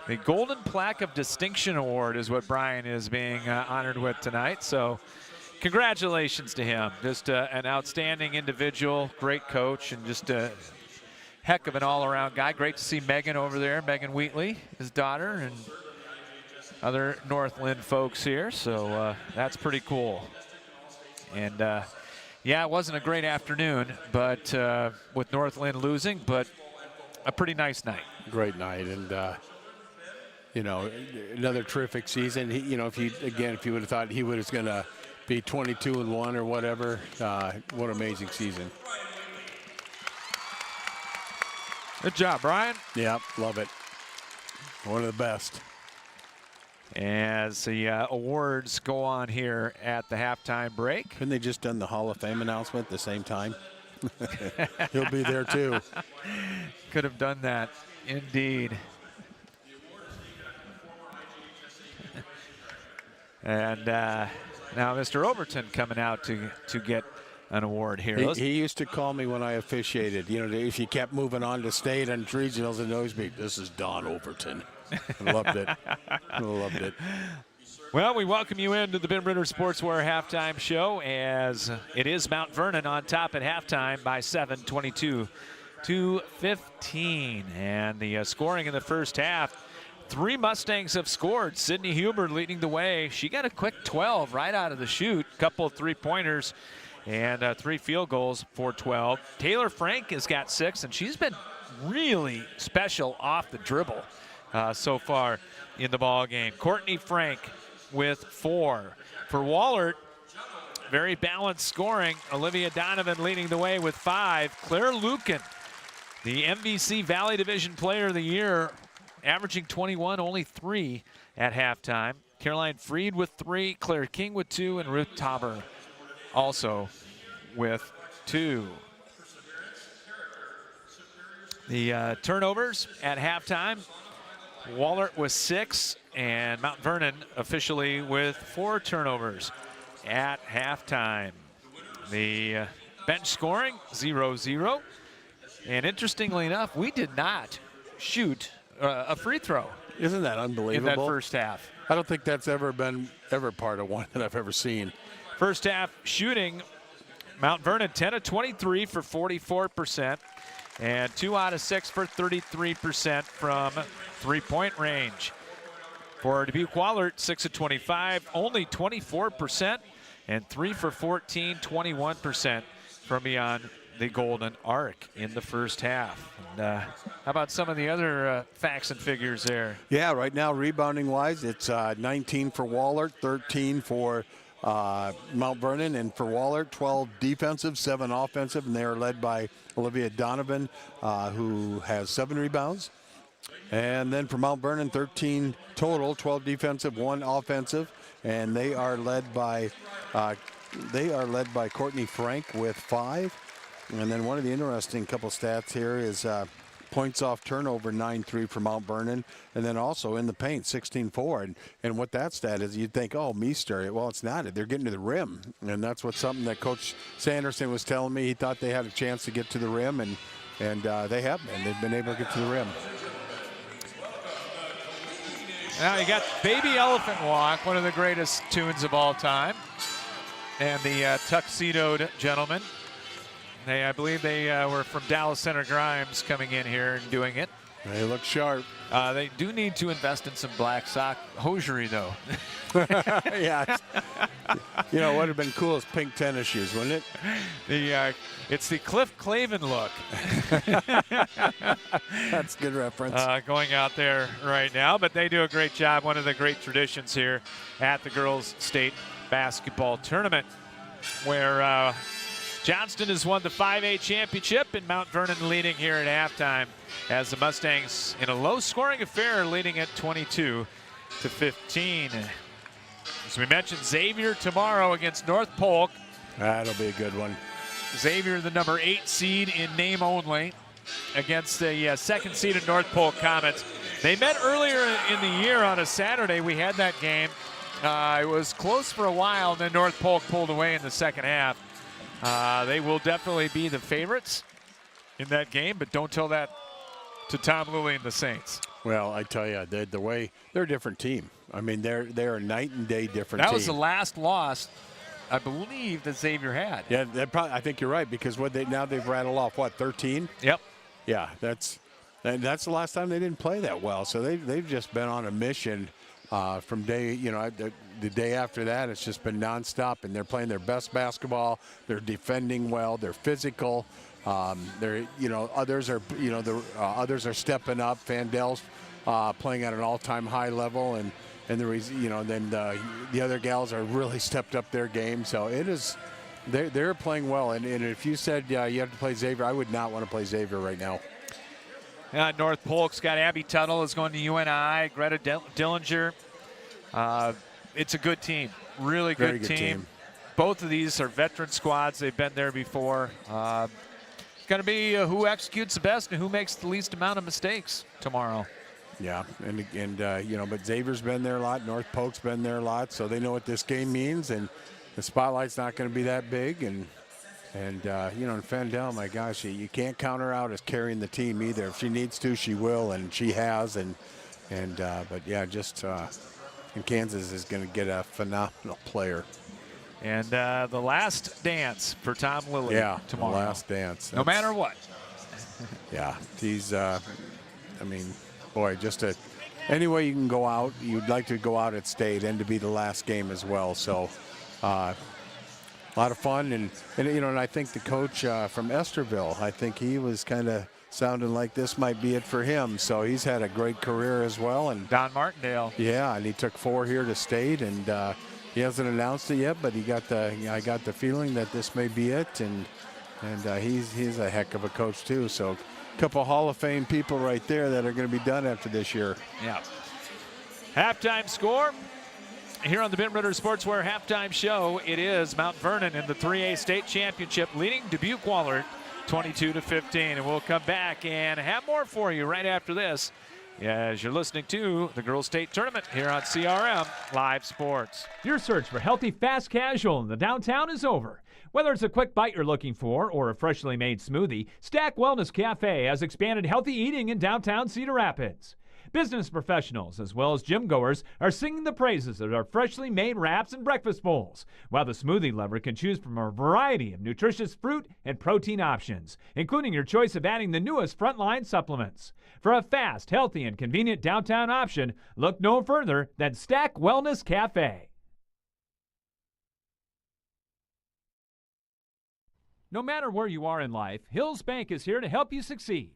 The Golden Plaque of Distinction Award is what Brian is being honored with tonight. So congratulations to him. Just an outstanding individual, great coach, and just a heck of an all-around guy. Great to see Megan over there, Megan Wheatley, his daughter, and other Northland folks here. So that's pretty cool. And yeah, it wasn't a great afternoon, but with Northland losing, but a pretty nice night. Great night, and you know, another terrific season. He, you know, if you would have thought he was going to be 22-1 or whatever, what an amazing season. Good job, Brian. Yeah, love it. One of the best. As the awards go on here at the halftime break. Couldn't they just done the Hall of Fame announcement at the same time? He'll be there too. Could have done that, indeed. And now Mr. Overton coming out to get an award here. He used to call me when I officiated. You know, if you kept moving on to state and regionals, and always be, this is Don Overton. I loved it. I loved it. Well, we welcome you into the Bim Ritter Sportswear halftime show, as it is Mount-Vernon on top at halftime by 7, 22-15. And the scoring in the first half, 3 Mustangs have scored. Sydney Huber leading the way. She got a quick 12 right out of the chute. Couple of three-pointers and 3 field goals for 12. Taylor Frank has got 6, and she's been really special off the dribble so far in the ball game. Courtney Frank with 4. For Wahlert, very balanced scoring. Olivia Donovan leading the way with 5. Claire Lucan, the MVC Valley Division Player of the Year, averaging 21, only 3 at halftime. Caroline Freed with 3, Claire King with 2, and Ruth Tauber also with 2. The turnovers at halftime, Wahlert with 6, and Mount Vernon officially with 4 turnovers at halftime. The bench scoring, 0-0. And interestingly enough, we did not shoot a free throw. Isn't that unbelievable? In that first half. I don't think that's ever been part of one that I've ever seen. First half shooting, Mount Vernon 10 of 23 for 44%, and 2 out of 6 for 33% from three-point range. For Dbq Wahlert, 6 of 25, only 24%, and 3 for 14, 21% from beyond the golden arc in the first half. And, how about some of the other facts and figures there? Yeah, right now, rebounding-wise, it's 19 for Wahlert, 13 for Mount Vernon, and for Wahlert, 12 defensive, 7 offensive, and they are led by Olivia Donovan, who has 7 rebounds. And then for Mount Vernon, 13 total, 12 defensive, 1 offensive, and they are led by Courtney Frank with 5. And then one of the interesting couple stats here is points off turnover, 9-3 for Mount Vernon, and then also in the paint, 16-4. And what that stat is, you'd think, oh, Meester. Well, it's not. They're getting to the rim, and that's something that Coach Sanderson was telling me. He thought they had a chance to get to the rim, and they have been. They've been able to get to the rim. Now you got Baby Elephant Walk, one of the greatest tunes of all time, and the Tuxedoed Gentlemen. I believe they were from Dallas Center Grimes coming in here and doing it. They look sharp. They do need to invest in some black sock hosiery, though. Yeah. You know, what would have been cool is pink tennis shoes, wouldn't it? It's the Cliff Clavin look. That's a good reference. Going out there right now, but they do a great job. One of the great traditions here at the Girls State Basketball Tournament, where Johnston has won the 5A championship, and Mount Vernon leading here at halftime as the Mustangs in a low-scoring affair leading at 22-15. As we mentioned, Xavier tomorrow against North Polk. That'll be a good one. Xavier, the number 8 seed in name only, against the second seed in North Polk Comets. They met earlier in the year on a Saturday. We had that game. It was close for a while, and then North Polk pulled away in the second half. They will definitely be the favorites in that game, but don't tell that to Tom Lilly and the Saints. Well, I tell you, they're a different team. I mean, they're a night and day different team. That was the last loss, I believe, that Xavier had. Yeah, I think you're right, because now they've rattled off 13? Yep. Yeah, that's the last time they didn't play that well. So they've just been on a mission from day, the day after that. It's just been nonstop, and they're playing their best basketball. They're defending well. They're physical. Others are stepping up. Vandel's playing at an all-time high level, and the other gals are really stepped up their game. So they're playing well. And if you said you have to play Xavier, I would not want to play Xavier right now. North Polk's got Abby Tuttle is going to UNI, Greta Dillinger. It's a good team, really good team. Both of these are veteran squads. They've been there before. It's going to be who executes the best and who makes the least amount of mistakes tomorrow. Yeah, but Xavier's been there a lot. North Polk's been there a lot, so they know what this game means, and the spotlight's not going to be that big. And Fandel, my gosh, you can't count her out as carrying the team either. If she needs to, she will, and she has. And Kansas is going to get a phenomenal player. And the last dance for Tom Lilly tomorrow. The last dance. No matter what. Yeah, he's, any way you can go out, you'd like to go out at state and to be the last game as well. So a lot of fun. And I think the coach from Esterville, I think he was kind of sounding like this might be it for him. So he's had a great career as well. And Don Martindale. Yeah, and he took 4 here to state, and he hasn't announced it yet, but I got the feeling that this may be it, and he's a heck of a coach too. So couple Hall of Fame people right there that are going to be done after this year. Yeah. Halftime score here on the Bit-Ritter Sportswear halftime show. It is Mount Vernon in the 3A state championship, leading Dbq Wahlert 22-15. And we'll come back and have more for you right after this, as you're listening to the Girls State Tournament here on CRM Live Sports. Your search for healthy, fast casual in the downtown is over. Whether it's a quick bite you're looking for or a freshly made smoothie, Stack Wellness Cafe has expanded healthy eating in downtown Cedar Rapids. Business professionals as well as gym goers are singing the praises of our freshly made wraps and breakfast bowls, while the smoothie lover can choose from a variety of nutritious fruit and protein options, including your choice of adding the newest Frontline supplements. For a fast, healthy, and convenient downtown option, look no further than Stack Wellness Cafe. No matter where you are in life, Hills Bank is here to help you succeed.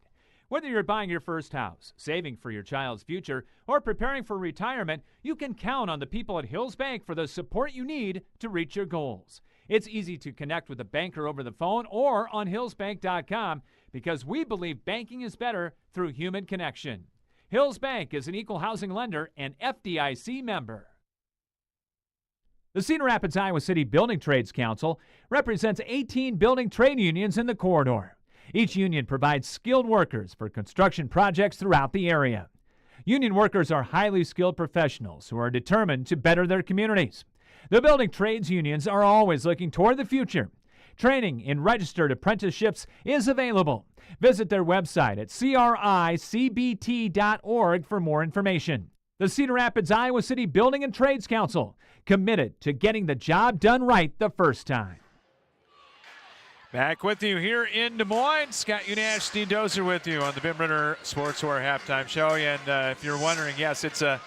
Whether you're buying your first house, saving for your child's future, or preparing for retirement, you can count on the people at Hills Bank for the support you need to reach your goals. It's easy to connect with a banker over the phone or on hillsbank.com because we believe banking is better through human connection. Hills Bank is an equal housing lender and FDIC member. The Cedar Rapids, Iowa City Building Trades Council represents 18 building trade unions in the corridor. Each union provides skilled workers for construction projects throughout the area. Union workers are highly skilled professionals who are determined to better their communities. The building trades unions are always looking toward the future. Training in registered apprenticeships is available. Visit their website at cricbt.org for more information. The Cedar Rapids, Iowa City Building and Trades Council, committed to getting the job done right the first time. Back with you here in Des Moines. Scott Unash, Steve Dozer with you on the Bit-Ritter Sportswear halftime show. And if you're wondering, yes, it's a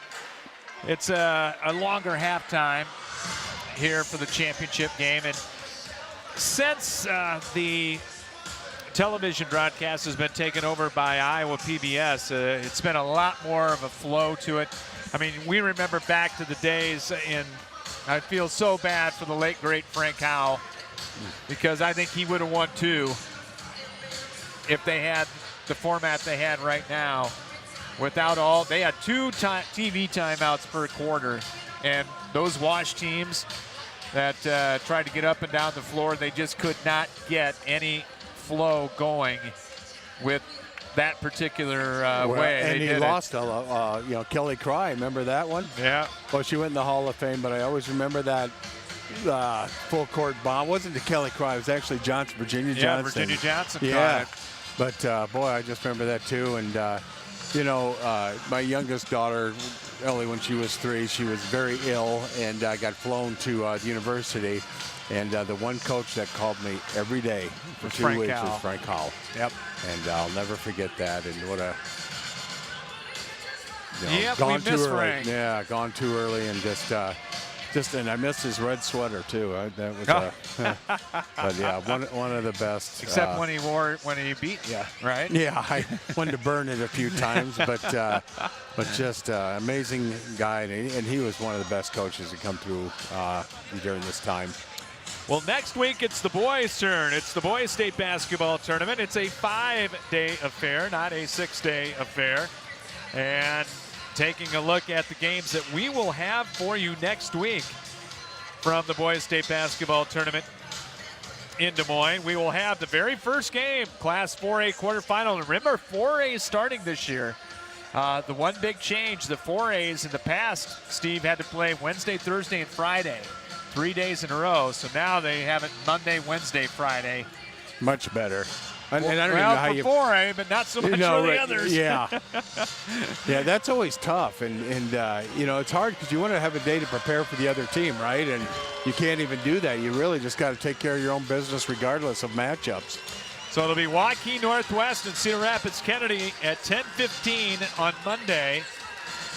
longer halftime here for the championship game. And since the television broadcast has been taken over by Iowa PBS, it's been a lot more of a flow to it. I mean, we remember back to the days I feel so bad for the late, great Frank Howell, because I think he would have won too if they had the format they had right now. They had two TV timeouts per quarter, and those wash teams that tried to get up and down the floor, they just could not get any flow going with that particular way. And he lost Kelly Cry. Remember that one? Yeah. Well, she went in the Hall of Fame, but I always remember that full court bomb. It wasn't to Kelly Cry. It was actually Virginia Johnson. Yeah, Virginia Johnson. Yeah. But, boy, I just remember that too. And, my youngest daughter, Ellie, when she was 3, she was very ill and got flown to the university. And the one coach that called me every day for 2 weeks was Frank Howell. Yep. And I'll never forget that. And what a gone too early. Frank. Yeah, gone too early, and and I missed his red sweater too. That was but yeah, one of the best. Except when he beat you, right? Yeah, I wanted to burn it a few times, but just amazing guy, and he was one of the best coaches to come through during this time. Well, next week it's the boys' turn. It's the boys' state basketball tournament. It's a 5-day affair, not a 6-day affair. And taking a look at the games that we will have for you next week from the boys' state basketball tournament in Des Moines. We will have the very first game, Class 4A quarterfinal. And remember, 4A is starting this year. The one big change, the 4As in the past, Steve, had to play Wednesday, Thursday, and Friday. 3 days in a row. So now they have it Monday, Wednesday, Friday. Much better. And I don't even know how you 4A, but not so much for the others. Yeah. Yeah, that's always tough. And it's hard because you want to have a day to prepare for the other team, right? And you can't even do that. You really just got to take care of your own business regardless of matchups. So it'll be Waukee Northwest and Cedar Rapids Kennedy at 10:15 on Monday.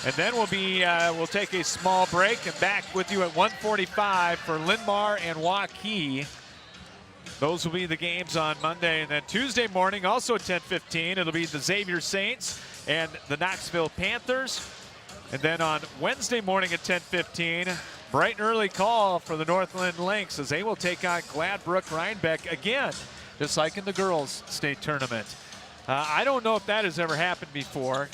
And then we'll take a small break and back with you at 1:45 for Linn-Mar and Waukee. Those will be the games on Monday. And then Tuesday morning, also at 10:15, it'll be the Xavier Saints and the Knoxville Panthers. And then on Wednesday morning at 10:15, bright and early call for the Northland Lynx as they will take on Gladbrook Rhinebeck again, just like in the girls' state tournament. I don't know if that has ever happened before,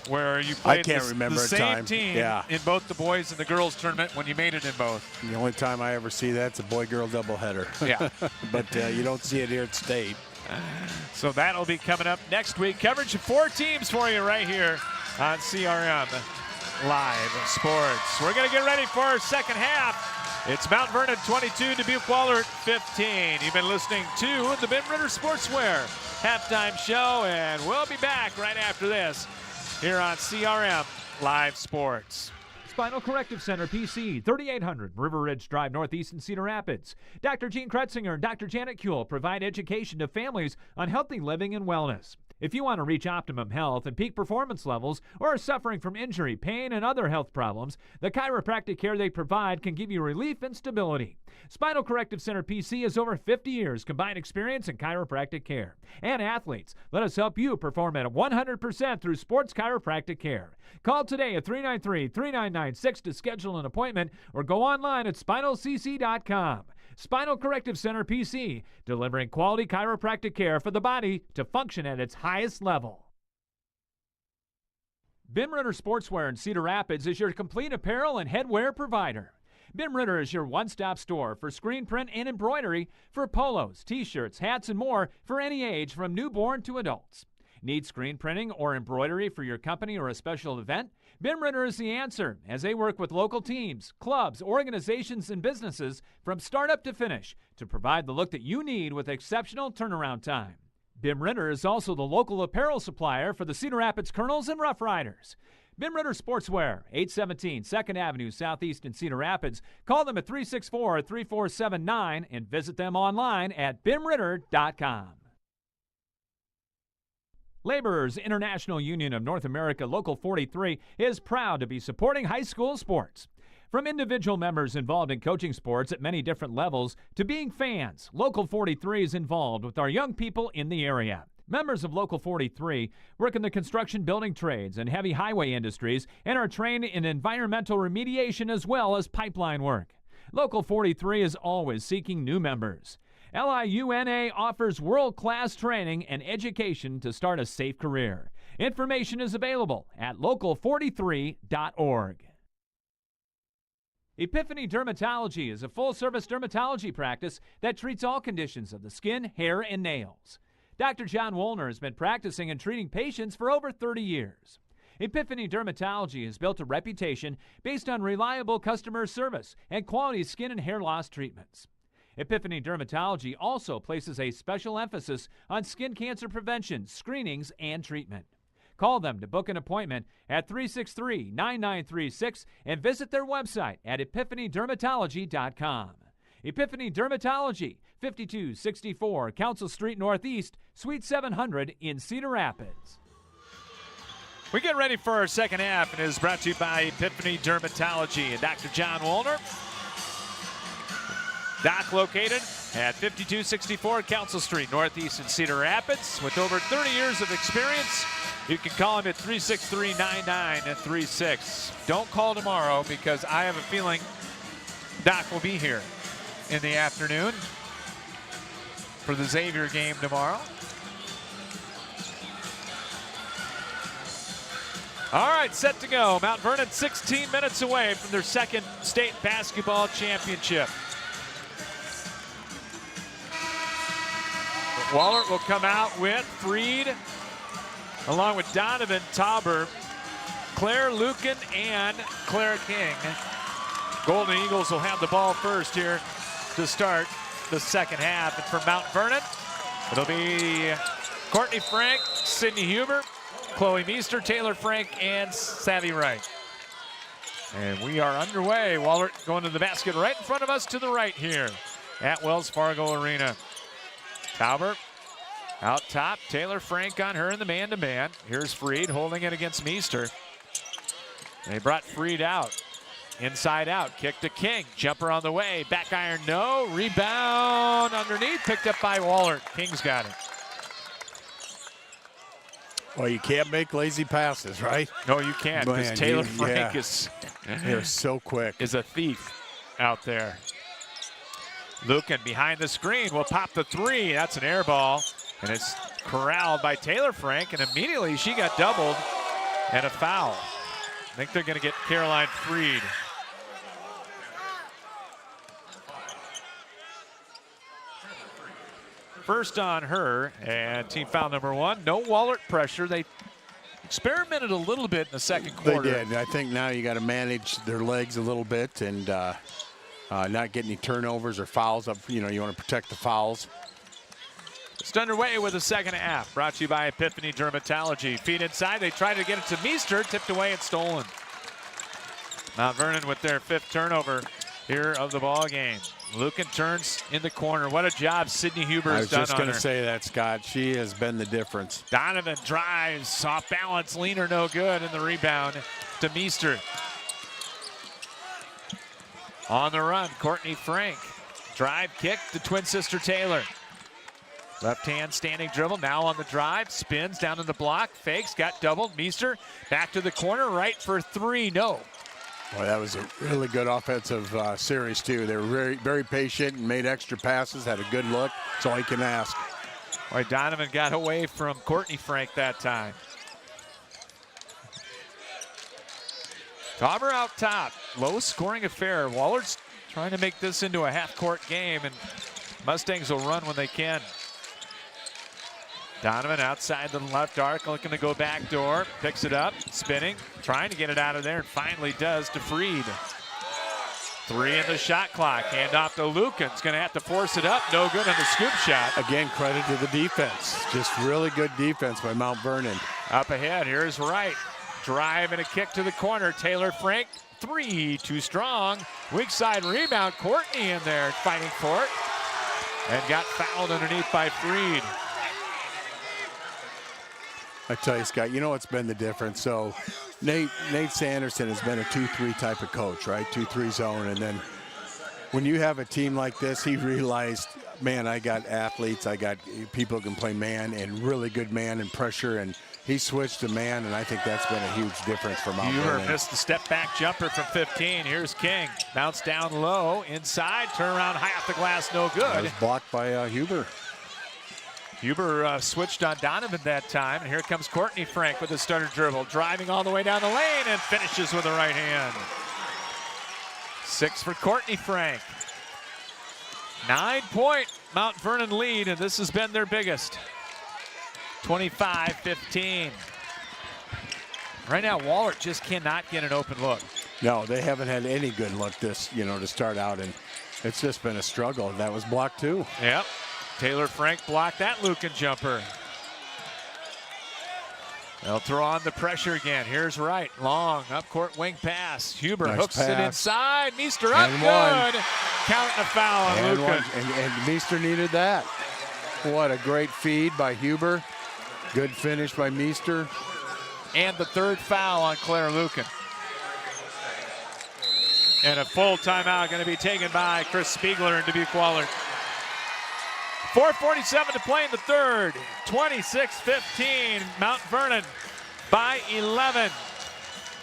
where you played the same team in both the boys and the girls tournament when you made it in both. The only time I ever see that's a boy-girl doubleheader. Yeah. But you don't see it here at State. So that'll be coming up next week. Coverage of 4 teams for you right here on CRM Live Sports. We're going to get ready for our second half. It's Mount Vernon 22, Dbq Wahlert 15. You've been listening to the Ben Ritter Sportswear halftime show, and we'll be back right after this here on CRM Live Sports. Spinal Corrective Center, PC, 3800 River Ridge Drive, Northeast in Cedar Rapids. Dr. Gene Kretzinger and Dr. Janet Kuehl provide education to families on healthy living and wellness. If you want to reach optimum health and peak performance levels, or are suffering from injury, pain, and other health problems, the chiropractic care they provide can give you relief and stability. Spinal Corrective Center PC has over 50 years combined experience in chiropractic care. And athletes, let us help you perform at 100% through sports chiropractic care. Call today at 393-3996 to schedule an appointment, or go online at spinalcc.com. Spinal Corrective Center PC, delivering quality chiropractic care for the body to function at its highest level. Bim Ritter Sportswear in Cedar Rapids is your complete apparel and headwear provider. Bim Ritter is your one-stop store for screen print and embroidery for polos, t-shirts, hats, and more for any age from newborn to adults. Need screen printing or embroidery for your company or a special event? Bim Ritter is the answer, as they work with local teams, clubs, organizations, and businesses from startup to finish to provide the look that you need with exceptional turnaround time. Bim Ritter is also the local apparel supplier for the Cedar Rapids Colonels and Rough Riders. Bim Ritter Sportswear, 817 2nd Avenue Southeast in Cedar Rapids. Call them at 364-3479 and visit them online at bimritter.com. Laborers International Union of North America Local 43 is proud to be supporting high school sports. From individual members involved in coaching sports at many different levels to being fans, Local 43 is involved with our young people in the area. Members of Local 43 work in the construction building trades and heavy highway industries and are trained in environmental remediation as well as pipeline work. Local 43 is always seeking new members. LIUNA offers world-class training and education to start a safe career. Information is available at local43.org. Epiphany Dermatology is a full-service dermatology practice that treats all conditions of the skin, hair, and nails. Dr. John Woolner has been practicing and treating patients for over 30 years. Epiphany Dermatology has built a reputation based on reliable customer service and quality skin and hair loss treatments. Epiphany Dermatology also places a special emphasis on skin cancer prevention, screenings, and treatment. Call them to book an appointment at 363-9936 and visit their website at epiphanydermatology.com. Epiphany Dermatology, 5264 Council Street Northeast, Suite 700 in Cedar Rapids. We get ready for our second half, and it is brought to you by Epiphany Dermatology and Dr. John Woolner. Doc located at 5264 Council Street, Northeast in Cedar Rapids. With over 30 years of experience, you can call him at 363-9936. Don't call tomorrow because I have a feeling Doc will be here in the afternoon for the Xavier game tomorrow. All right, set to go. Mount Vernon 16 minutes away from their second state basketball championship. Wahlert will come out with Freed, along with Donovan Tauber, Claire Lucan, and Claire King. Golden Eagles will have the ball first here to start the second half. And for Mount Vernon, it'll be Courtney Frank, Sydney Huber, Chloe Meester, Taylor Frank, and Savvy Wright. And we are underway. Wahlert going to the basket right in front of us to the right here at Wells Fargo Arena. Tauber out top. Taylor Frank on her in the man-to-man. Here's Freed holding it against Meester. They brought Freed out. Inside out. Kick to King. Jumper on the way. Back iron, no. Rebound underneath. Picked up by Wahlert. King's got it. Well, you can't make lazy passes, right? No, you can't, because Taylor Frank they're so quick. Is a thief out there. Lucan behind the screen will pop the three. That's an air ball. And it's corralled by Taylor Frank, and immediately she got doubled and a foul. I think they're going to get Caroline freed. First on her, and team foul number 1. No Wahlert pressure. They experimented a little bit in the second quarter. They did. I think now you got to manage their legs a little bit and not get any turnovers or fouls up. You know, you want to protect the fouls. It's underway with the second half. Brought to you by Epiphany Dermatology. Feet inside. They try to get it to Meester. Tipped away and stolen. Mount Vernon with their 5th turnover here of the ball game. Lucan turns in the corner. What a job Sydney Huber has done on her. I was just going to say that, Scott. She has been the difference. Donovan drives, off balance, leaner, no good, and the rebound to Meester. On the run, Courtney Frank. Drive kick to twin sister Taylor. Left hand standing dribble, now on the drive, spins down in the block, fakes, got doubled. Meester back to the corner, right for 3, no. Boy, that was a really good offensive series, too. They were very, very patient and made extra passes, had a good look. That's all you can ask. Boy, Donovan got away from Courtney Frank that time. Tauber out top. Low scoring affair. Wahlert's trying to make this into a half-court game, and Mustangs will run when they can. Donovan outside the left arc, looking to go back door. Picks it up, spinning, trying to get it out of there, and finally does to Freed. 3 in the shot clock. Hand off to Lucan's going to have to force it up. No good on the scoop shot. Again, credit to the defense. Just really good defense by Mount Vernon. Up ahead, here's Wright. Drive and a kick to the corner. Taylor Frank, 3, too strong. Weak side rebound. Courtney in there fighting for it. And got fouled underneath by Freed. I tell you, Scott, you know what's been the difference. So Nate Sanderson has been a 2-3 type of coach, right? 2-3 zone. And then when you have a team like this, he realized, man, I got athletes, I got people who can play man and really good man and pressure. And he switched to man, and I think that's been a huge difference for Mount Vernon. Huber missed the step back jumper from 15. Here's King. Bounce down low, inside, turn around high off the glass, no good. That was blocked by Huber. Huber switched on Donovan that time, and here comes Courtney Frank with the starter dribble, driving all the way down the lane and finishes with the right hand. 6 for Courtney Frank. 9-point Mount Vernon lead, and this has been their biggest. 25-15. Right now, Wahlert just cannot get an open look. No, they haven't had any good look to start out, and it's just been a struggle. That was blocked too. Yep. Taylor Frank blocked that Lucan jumper. They'll throw on the pressure again. Here's Wright. Long up court wing pass. Huber nice hooks pass. it inside. Meester up good. Counting a foul on Lucan. And Meester needed that. What a great feed by Huber. Good finish by Meester. And the 3rd foul on Claire Lucan. And a full timeout going to be taken by Chris Spiegler and Dbq Wahlert. 4:47 to play in the 3rd. 26-15. Mount Vernon by 11.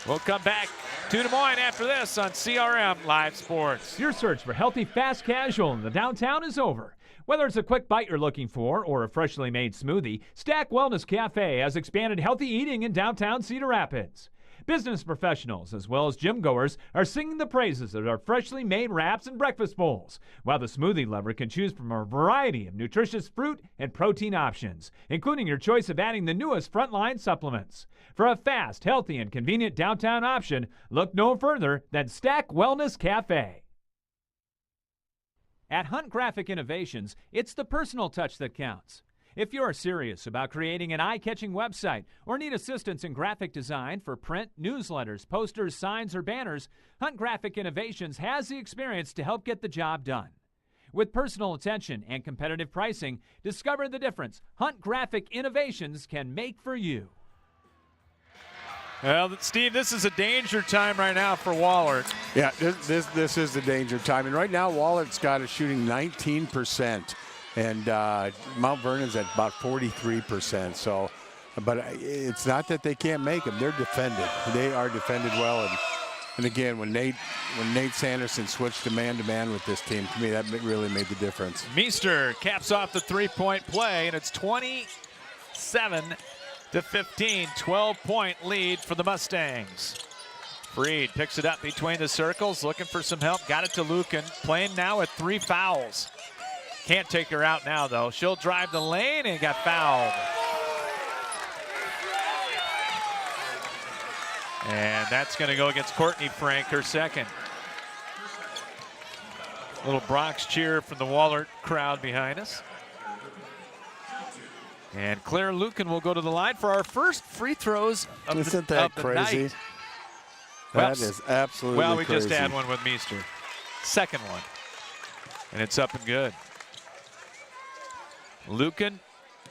We'll come back to Des Moines after this on CRM Live Sports. Your search for healthy, fast casual in the downtown is over. Whether it's a quick bite you're looking for or a freshly made smoothie, Stack Wellness Cafe has expanded healthy eating in downtown Cedar Rapids. Business professionals as well as gym goers are singing the praises of our freshly made wraps and breakfast bowls, while the smoothie lover can choose from a variety of nutritious fruit and protein options, including your choice of adding the newest Frontline supplements. For a fast, healthy, and convenient downtown option, look no further than Stack Wellness Cafe. At Hunt Graphic Innovations, it's the personal touch that counts. If you're serious about creating an eye-catching website or need assistance in graphic design for print, newsletters, posters, signs, or banners, Hunt Graphic Innovations has the experience to help get the job done. With personal attention and competitive pricing, discover the difference Hunt Graphic Innovations can make for you. Well, Steve, this is a danger time right now for Wahlert. Yeah, this is the danger time. And right now, Wahlert's got is shooting 19%. And Mount Vernon's at about 43%. So, but it's not that they can't make them. They're defended. They are defended well. And again, when Nate Sanderson switched to man-to-man with this team, to me, that really made the difference. Meester caps off the three-point play, and it's 27-15, 12-point lead for the Mustangs. Freed picks it up between the circles, looking for some help. Got it to Lukin, playing now with 3 fouls. Can't take her out now, though. She'll drive the lane and got fouled. And that's going to go against Courtney Frank, her second. Little Bronx cheer from the Wahlert crowd behind us. And Claire Lukin will go to the line for our first free throws of Isn't the that of crazy? The night. That is absolutely Well, we crazy. just had one with Meester. Second one. And it's up and good. Lukin,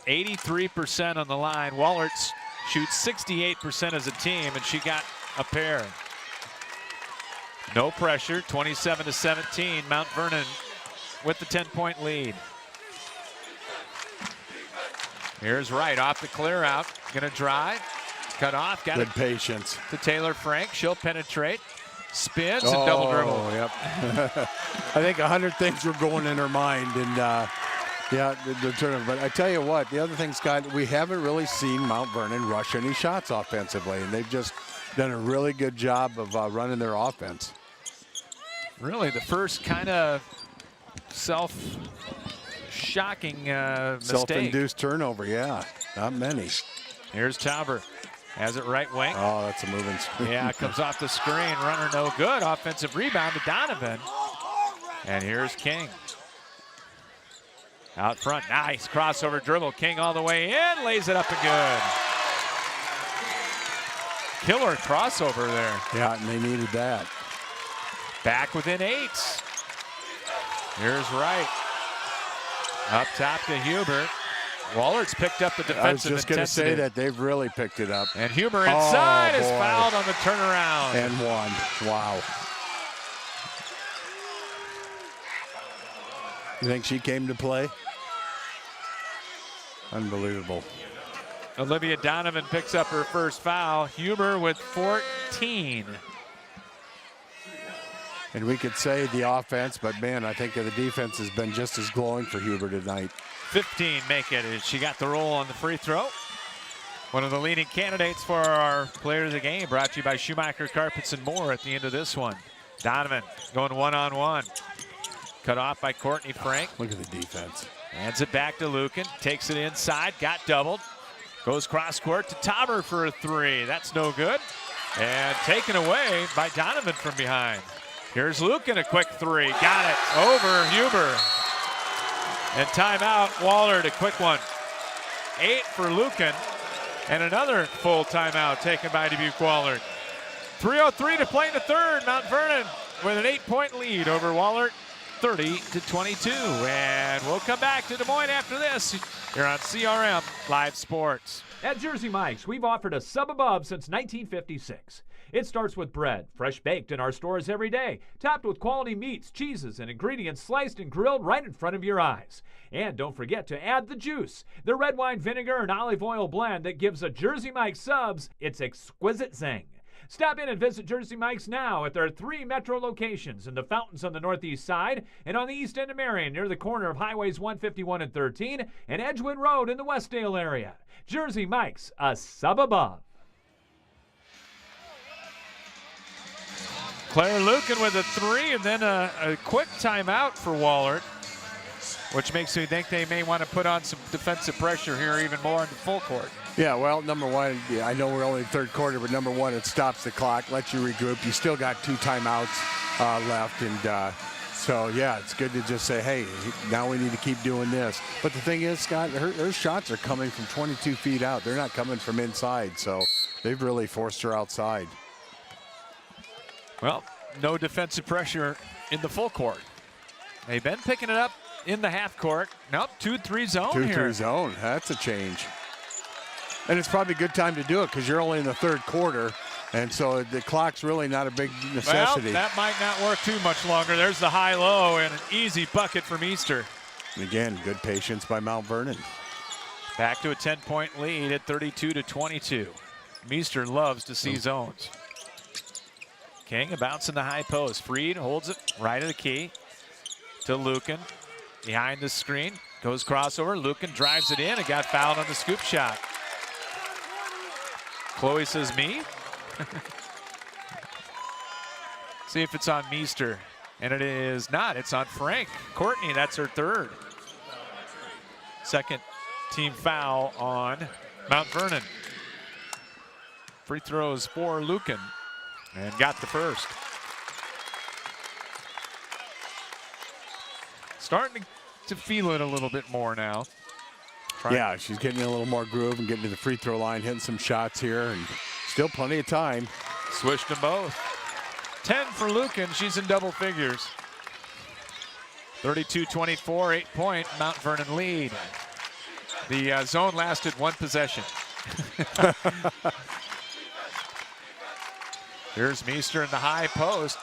83% on the line. Wahlert shoots 68% as a team, and she got a pair. No pressure, 27-17. Mount-Vernon with the 10-point lead. Here's Wright off the clear out. Gonna drive. Cut off. Got Good it patience. to Taylor Frank. She'll penetrate. Spins and double dribble. Yep. I think 100 things were going in her mind, and yeah, the turnover. But I tell you what, the other thing, Scott, we haven't really seen Mount-Vernon rush any shots offensively, and they've just done a really good job of running their offense. Really, the first kind of shocking mistake. Self-induced turnover, yeah, not many. Here's Tauber. Has it right wing. Oh, that's a moving screen. Yeah, comes off the screen. Runner no good. Offensive rebound to Donovan. And here's King. Out front. Nice crossover dribble. King all the way in. Lays it up and good. Killer crossover there. Yeah, and they needed that. Back within 8. Here's Wright. Up top to Hubert. Wallert's picked up the defensive I was just going to intensity. say that they've really picked it up. And Huber inside is boy. fouled on the turnaround. And one. Wow. You think she came to play? Unbelievable. Olivia Donovan picks up her first foul. Huber with 14. And we could say the offense, but man, I think the defense has been just as glowing for Huber tonight. 15 make it. She got the roll on the free throw. One of the leading candidates for our player of the game, brought to you by Schumacher Carpets and More at the end of this one. Donovan going one-on-one. Cut off by Courtney Frank. Look at the defense. Hands it back to Lukin. Takes it inside. Got doubled. Goes cross court to Tauber for a 3. That's no good. And taken away by Donovan from behind. Here's Lukin, a quick 3. Got it. Over Huber. And timeout, Wahlert, a quick one. 8 for Lukin. And another full timeout taken by Dbq Wahlert. 3:03 to play in the third. Mount-Vernon with an 8-point lead over Wahlert, 30-22. And we'll come back to Des Moines after this here on CRM Live Sports. At Jersey Mike's, we've offered a sub above since 1956. It starts with bread, fresh baked in our stores every day, topped with quality meats, cheeses, and ingredients sliced and grilled right in front of your eyes. And don't forget to add the juice, the red wine vinegar and olive oil blend that gives a Jersey Mike's subs its exquisite zing. Stop in and visit Jersey Mike's now at their 3 metro locations in the Fountains on the northeast side and on the east end of Marion near the corner of Highways 151 and 13 and Edgewood Road in the Westdale area. Jersey Mike's, a sub above. Claire Lukin with a 3 and then a quick timeout for Wahlert, which makes me think they may want to put on some defensive pressure here even more in the full court. Yeah, well, number one, I know we're only in the third quarter, but number one, it stops the clock, lets you regroup. You still got 2 timeouts left, and so, yeah, it's good to just say, hey, now we need to keep doing this. But the thing is, Scott, her shots are coming from 22 feet out. They're not coming from inside, so they've really forced her outside. Well, no defensive pressure in the full court. They've been picking it up in the half court. Nope, 2-3 zone here. 2-3 zone, that's a change. And it's probably a good time to do it because you're only in the third quarter, and so the clock's really not a big necessity. Well, that might not work too much longer. There's the high-low and an easy bucket from Easter. Again, good patience by Mount-Vernon. Back to a 10-point lead at 32-22. Meester loves to see zones. King, a bounce in the high post. Freed holds it right of the key to Lucan. Behind the screen, goes crossover. Lucan drives it in and got fouled on the scoop shot. Chloe says me. See if it's on Meester. And it is not. It's on Frank. Courtney, that's her third. Second team foul on Mount Vernon. Free throws for Lucan. And got the first. Starting to feel it a little bit more now. Yeah, she's getting a little more groove and getting to the free throw line, hitting some shots here, and still plenty of time. Swished them both. 10 for Lucan. She's in double figures. 32-24, 8-point Mount Vernon lead. The zone lasted one possession. Here's Meester in the high post.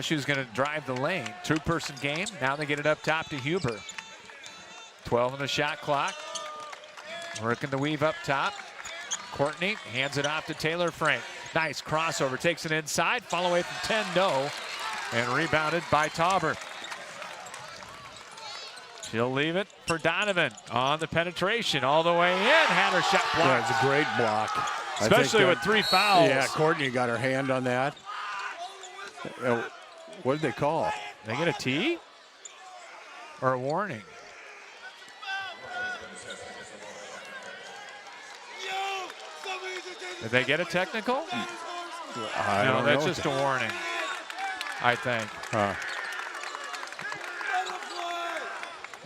She was going to drive the lane. Two-person game. Now they get it up top to Huber. 12 on the shot clock. Working the weave up top. Courtney hands it off to Taylor Frank. Nice crossover. Takes it inside. Fall away from 10. No. And rebounded by Tauber. She'll leave it for Donovan on the penetration. All the way in. Had her shot blocked. Yeah, it's a great block. Especially with 3 fouls. Yeah, Courtney got her hand on that. What did they call? They get a T? Or a warning? Did they get a technical? No, that's just a warning, I think.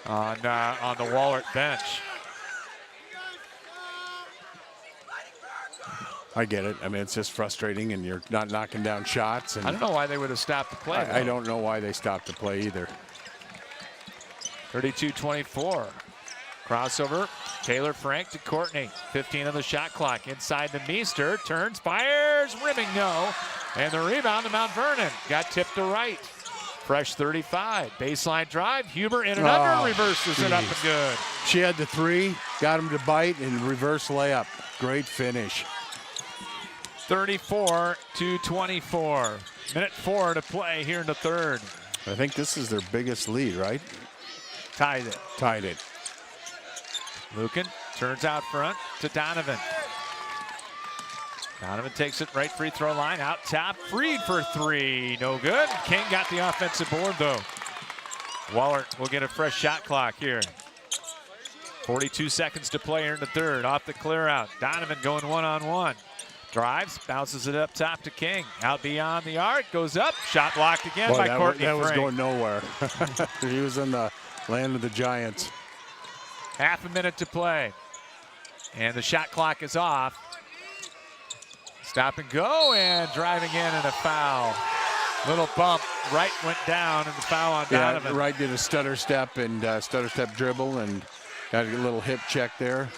On the Wahlert bench. I get it. I mean, it's just frustrating, and you're not knocking down shots. And I don't know why they would have stopped the play. I don't know why they stopped the play either. 32-24. Crossover. Taylor Frank to Courtney. 15 on the shot clock. Inside the Meester. Turns, fires, rimming, no. And the rebound to Mount Vernon. Got tipped to right. Fresh 35. Baseline drive. Huber in and under. Reverses it up and good. She had the 3. Got him to bite and reverse layup. Great finish. 34-24. Minute 4 to play here in the third. I think this is their biggest lead, right? Tied it. Tied it. Lucan turns out front to Donovan. Donovan takes it right free throw line. Out top. Freed for 3. No good. King got the offensive board, though. Wahlert will get a fresh shot clock here. 42 seconds to play here in the third. Off the clear out. Donovan going one-on-one. Drives, bounces it up top to King. Out beyond the arc, goes up. Shot blocked again by Courtney That was Frank. going nowhere. He was in the land of the Giants. Half a minute to play. And the shot clock is off. Stop and go, and driving in and a foul. Little bump. Wright went down, and the foul on Donovan. Yeah, Wright did a stutter step and stutter step dribble and got a little hip check there.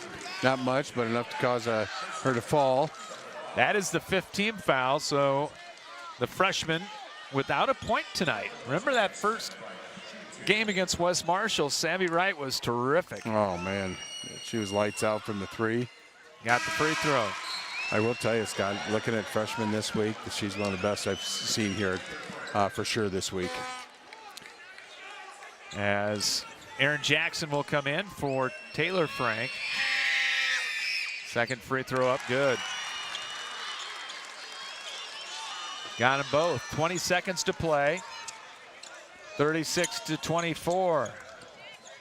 Not much, but enough to cause her to fall. That is the 5th team foul, so the freshman without a point tonight. Remember that first game against West Marshall? Sammy Wright was terrific. Oh, man. She was lights out from the 3. Got the free throw. I will tell you, Scott, looking at freshmen this week, she's one of the best I've seen here for sure this week. As Aaron Jackson will come in for Taylor Frank. Second free throw up, good. Got them both. 20 seconds to play. 36-24.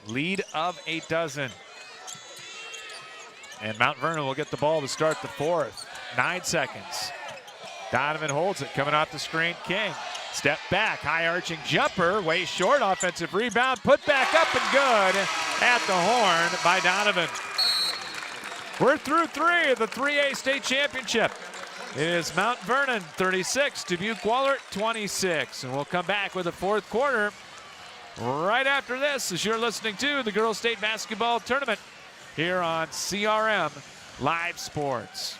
Lead of a dozen. And Mount Vernon will get the ball to start the fourth. 9 seconds. Donovan holds it, coming off the screen. King, step back, high arching jumper, way short, offensive rebound, put back up and good at the horn by Donovan. We're through 3 of the 3A state championship. It is Mount Vernon 36, Dbq Wahlert 26. And we'll come back with the fourth quarter right after this as you're listening to the Girls State Basketball Tournament here on CRM Live Sports.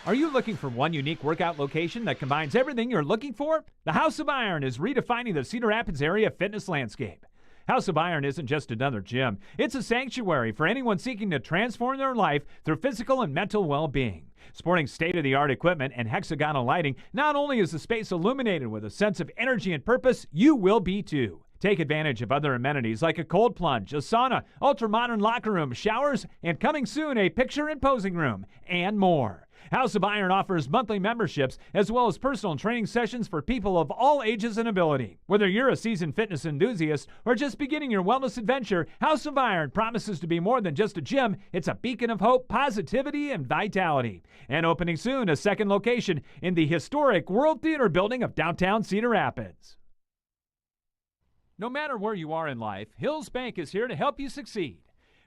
Are you looking for one unique workout location that combines everything you're looking for? The House of Iron is redefining the Cedar Rapids area fitness landscape. House of Iron isn't just another gym. It's a sanctuary for anyone seeking to transform their life through physical and mental well-being. Sporting state-of-the-art equipment and hexagonal lighting, not only is the space illuminated with a sense of energy and purpose, you will be too. Take advantage of other amenities like a cold plunge, a sauna, ultra-modern locker room, showers, and coming soon, a picture and posing room, and more. House of Iron offers monthly memberships as well as personal training sessions for people of all ages and ability. Whether you're a seasoned fitness enthusiast or just beginning your wellness adventure, House of Iron promises to be more than just a gym. It's a beacon of hope, positivity, and vitality. And opening soon, a second location in the historic World Theater building of downtown Cedar Rapids. No matter where you are in life, Hills Bank is here to help you succeed.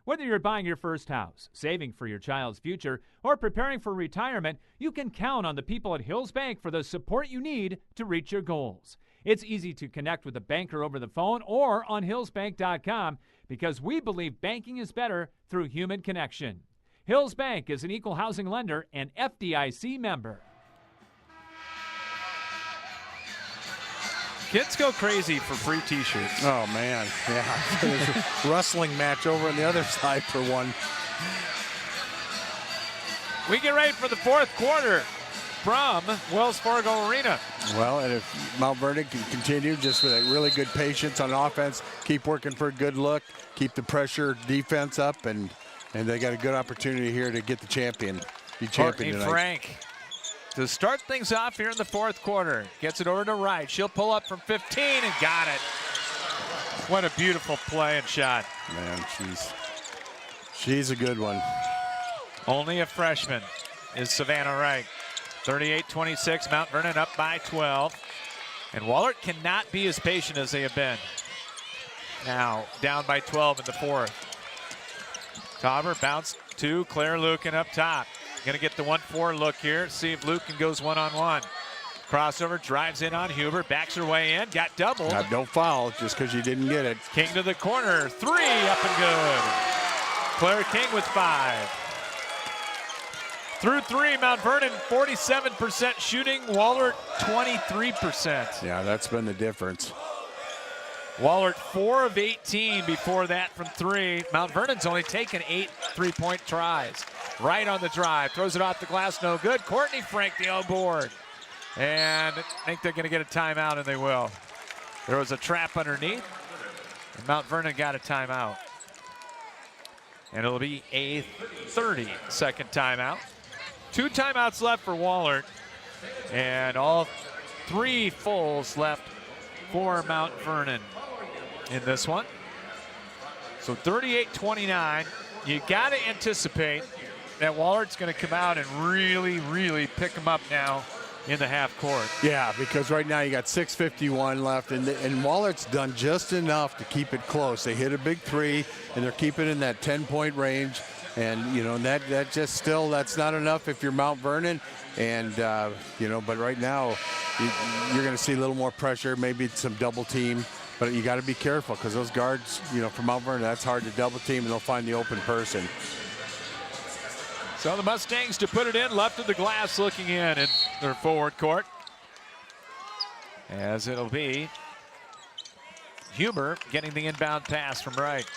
Whether you're buying your first house, saving for your child's future, or preparing for retirement, you can count on the people at Hills Bank for the support you need to reach your goals. It's easy to connect with a banker over the phone or on hillsbank.com because we believe banking is better through human connection. Hills Bank is an equal housing lender and FDIC member. Kids go crazy for free T-shirts. Oh, man. Yeah. There's a wrestling match over on the other side for one. We get ready for the fourth quarter from Wells Fargo Arena. Well, and if Mount Vernon can continue just with a really good patience on offense, keep working for a good look, keep the pressure defense up, and they got a good opportunity here to get the champion. Be champion tonight. Frank to start things off here in the fourth quarter. Gets it over to Wright. She'll pull up from 15 and got it. What a beautiful play and shot. Man, she's a good one. Only a freshman is Savannah Wright. 38-26, Mount Vernon up by 12. And Wahlert cannot be as patient as they have been. Now down by 12 in the fourth. Tauber bounced to Claire Lucan up top. Going to get the 1-4 look here. See if Lucan goes one-on-one. Crossover, drives in on Huber, backs her way in, got doubled. Don't foul just because you didn't get it. King to the corner, 3 up and good. Claire King with 5. Through 3, Mount Vernon 47% shooting, Wahlert 23%. Yeah, that's been the difference. Wahlert 4 of 18 before that from 3. Mount Vernon's only taken 8 3-point tries. Right on the drive, throws it off the glass, no good. Courtney Frank the O-board. And I think they're going to get a timeout, and they will. There was a trap underneath, and Mount Vernon got a timeout. And it'll be a 30-second timeout. 2 timeouts left for Wahlert, and all 3 fulls left for Mount Vernon in this one. So 38-29, you got to anticipate that Wallert's going to come out and really, really pick them up now in the half court. Yeah, because right now you got 6:51 left, and Wallert's done just enough to keep it close. They hit a big 3, and they're keeping in that 10-point range. And, you know, that just still, that's not enough if you're Mount Vernon. And, you know, but right now you're going to see a little more pressure, maybe some double team. But you got to be careful because those guards, you know, for Mount Vernon, that's hard to double team, and they'll find the open person. So the Mustangs to put it in, left of the glass looking in their forward court. As it'll be Huber getting the inbound pass from Wright.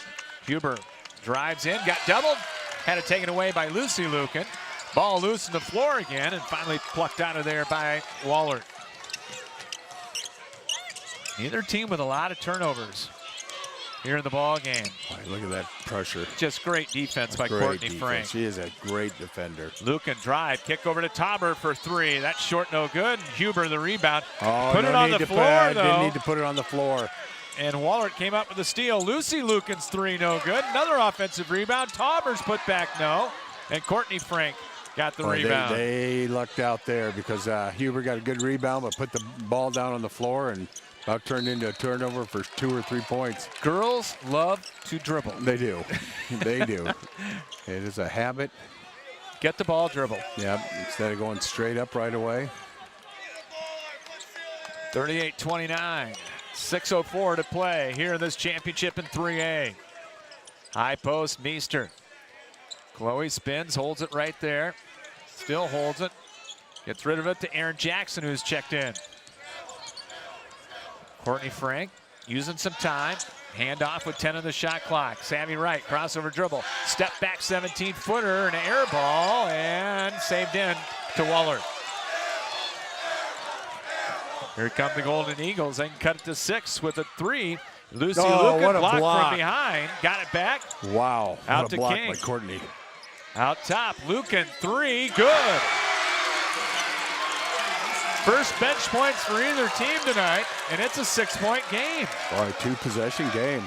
Huber drives in, got doubled, had it taken away by Lucy Lucan. Ball loose on the floor again, and finally plucked out of there by Wahlert. Neither team with a lot of turnovers here in the ball game. Boy, look at that pressure. Just great defense by Courtney Frank. She is a great defender. Lucan drive, kick over to Tauber for 3. That's short, no good. Huber the rebound. Oh, put it on the floor, though. Didn't need to put it on the floor. And Wahlert came up with the steal. Lucy Lucan's 3, no good. Another offensive rebound. Tauber's put back, no. And Courtney Frank got the rebound. They lucked out there because Huber got a good rebound, but put the ball down on the floor and about turned into a turnover for 2 or 3 points. Girls love to dribble. They do. They do. It is a habit. Get the ball, dribble. Yep, instead of going straight up right away. 38-29. 6:04 to play here in this championship in 3A. High post, Meester. Chloe spins, holds it right there. Still holds it. Gets rid of it to Aaron Jackson, who's checked in. Courtney Frank using some time. Handoff with 10 on the shot clock. Savvy right, crossover dribble. Step back 17-footer, an air ball, and saved in to Wahlert. Here come the Golden Eagles. They can cut it to 6 with a 3. Lucy Lucan what a blocked block from behind. Got it back. Wow. Out what to a block King. by Courtney. Out top, Lucan, 3, good. First bench points for either team tonight, and it's a 6-point game. Boy, 2-possession game.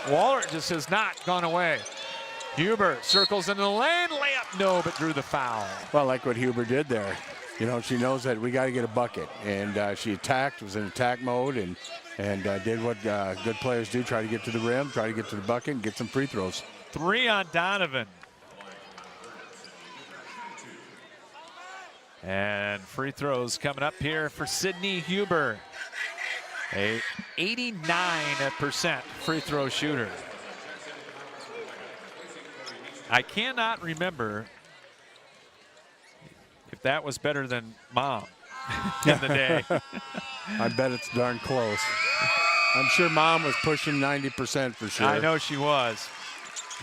Wahlert just has not gone away. Huber circles into the lane, layup, no, but drew the foul. Well, like what Huber did there. You know, she knows that we got to get a bucket, and she attacked, was in attack mode, and did what good players do, try to get to the rim, try to get to the bucket, and get some free throws. 3 on Donovan. And free throws coming up here for Sydney Huber. A 89% free throw shooter. I cannot remember if that was better than Mom in the day. I bet it's darn close. I'm sure Mom was pushing 90% for sure. I know she was.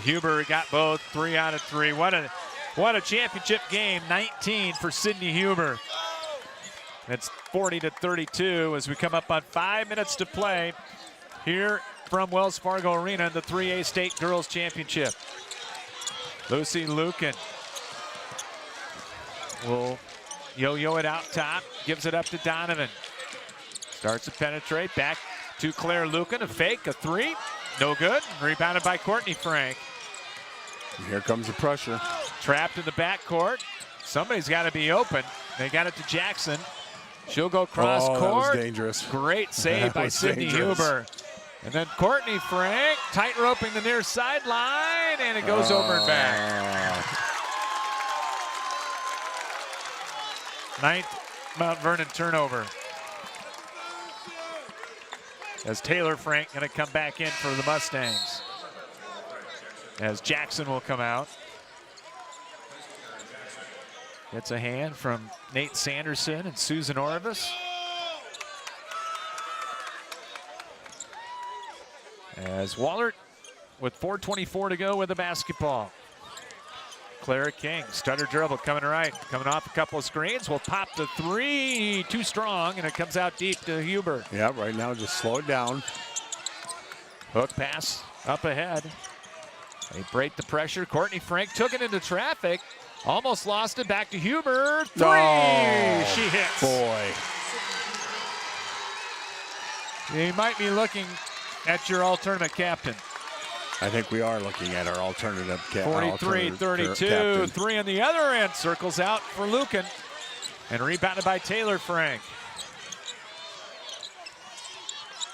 Huber got both, 3 out of 3. What a championship game, 19 for Sydney Huber. It's 40-32 as we come up on 5 minutes to play here from Wells Fargo Arena in the 3A State Girls Championship. Lucy Lucan will yo-yo it out top, gives it up to Donovan. Starts to penetrate, back to Claire Lucan, a fake, a 3, no good. Rebounded by Courtney Frank. And here comes the pressure. Trapped in the backcourt. Somebody's got to be open. They got it to Jackson. She'll go cross court. That was dangerous. Great save by Sydney Huber. And then Courtney Frank tight roping the near sideline, and it goes over and back. 9th Mount-Vernon turnover. As Taylor Frank going to come back in for the Mustangs. As Jackson will come out. Gets a hand from Nate Sanderson and Susan Orvis. As Wahlert with 4:24 to go with the basketball. Clara King, stutter dribble coming right, coming off a couple of screens, will pop the 3, too strong, and it comes out deep to Huber. Yeah, right now just slow it down. Hook pass up ahead. They break the pressure. Courtney Frank took it into traffic, almost lost it, back to Huber, 3, she hits. Boy. You might be looking at your all-tournament captain. I think we are looking at our alternative 43-32, 3 on the other end, circles out for Lucan, and rebounded by Taylor Frank.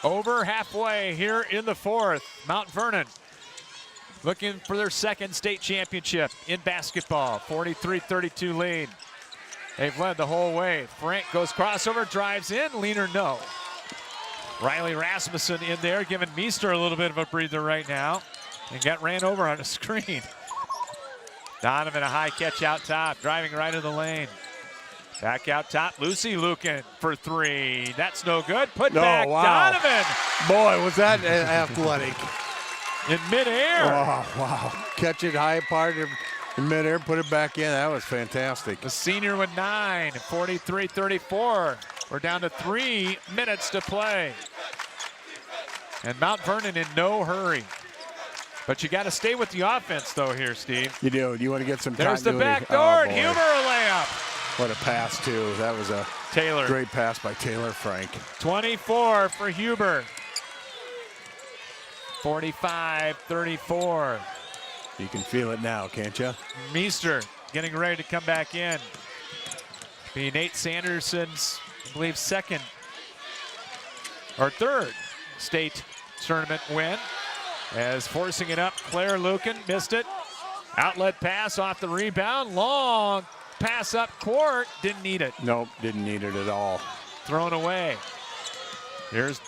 Over halfway here in the 4th, Mount-Vernon looking for their 2nd state championship in basketball, 43-32 lead. They've led the whole way. Frank goes crossover, drives in, leaner no. Riley Rasmussen in there, giving Meester a little bit of a breather right now, and got ran over on a screen. Donovan, a high catch out top, driving right in the lane. Back out top, Lucy Lucan for 3. That's no good. Put back, wow. Donovan. Boy, was that athletic. In midair. Oh, wow. Catch it high part in midair, put it back in. That was fantastic. The senior with 9, 43-34. We're down to 3 minutes to play. And Mount-Vernon in no hurry. But you got to stay with the offense, though, here, Steve. You do. You want to get some There's the continuity. back door, Oh, Huber a layup. What a pass, too. That was a Taylor. great pass by Taylor Frank. 24 for Huber. 45-34. You can feel it now, can't you? Meester getting ready to come back in. Be Nate Sanderson's, I believe, 2nd or 3rd state tournament win. As forcing it up, Claire Lucan missed it. Outlet pass off the rebound. Long pass up court. Didn't need it. Nope, didn't need it at all. Thrown away. Here's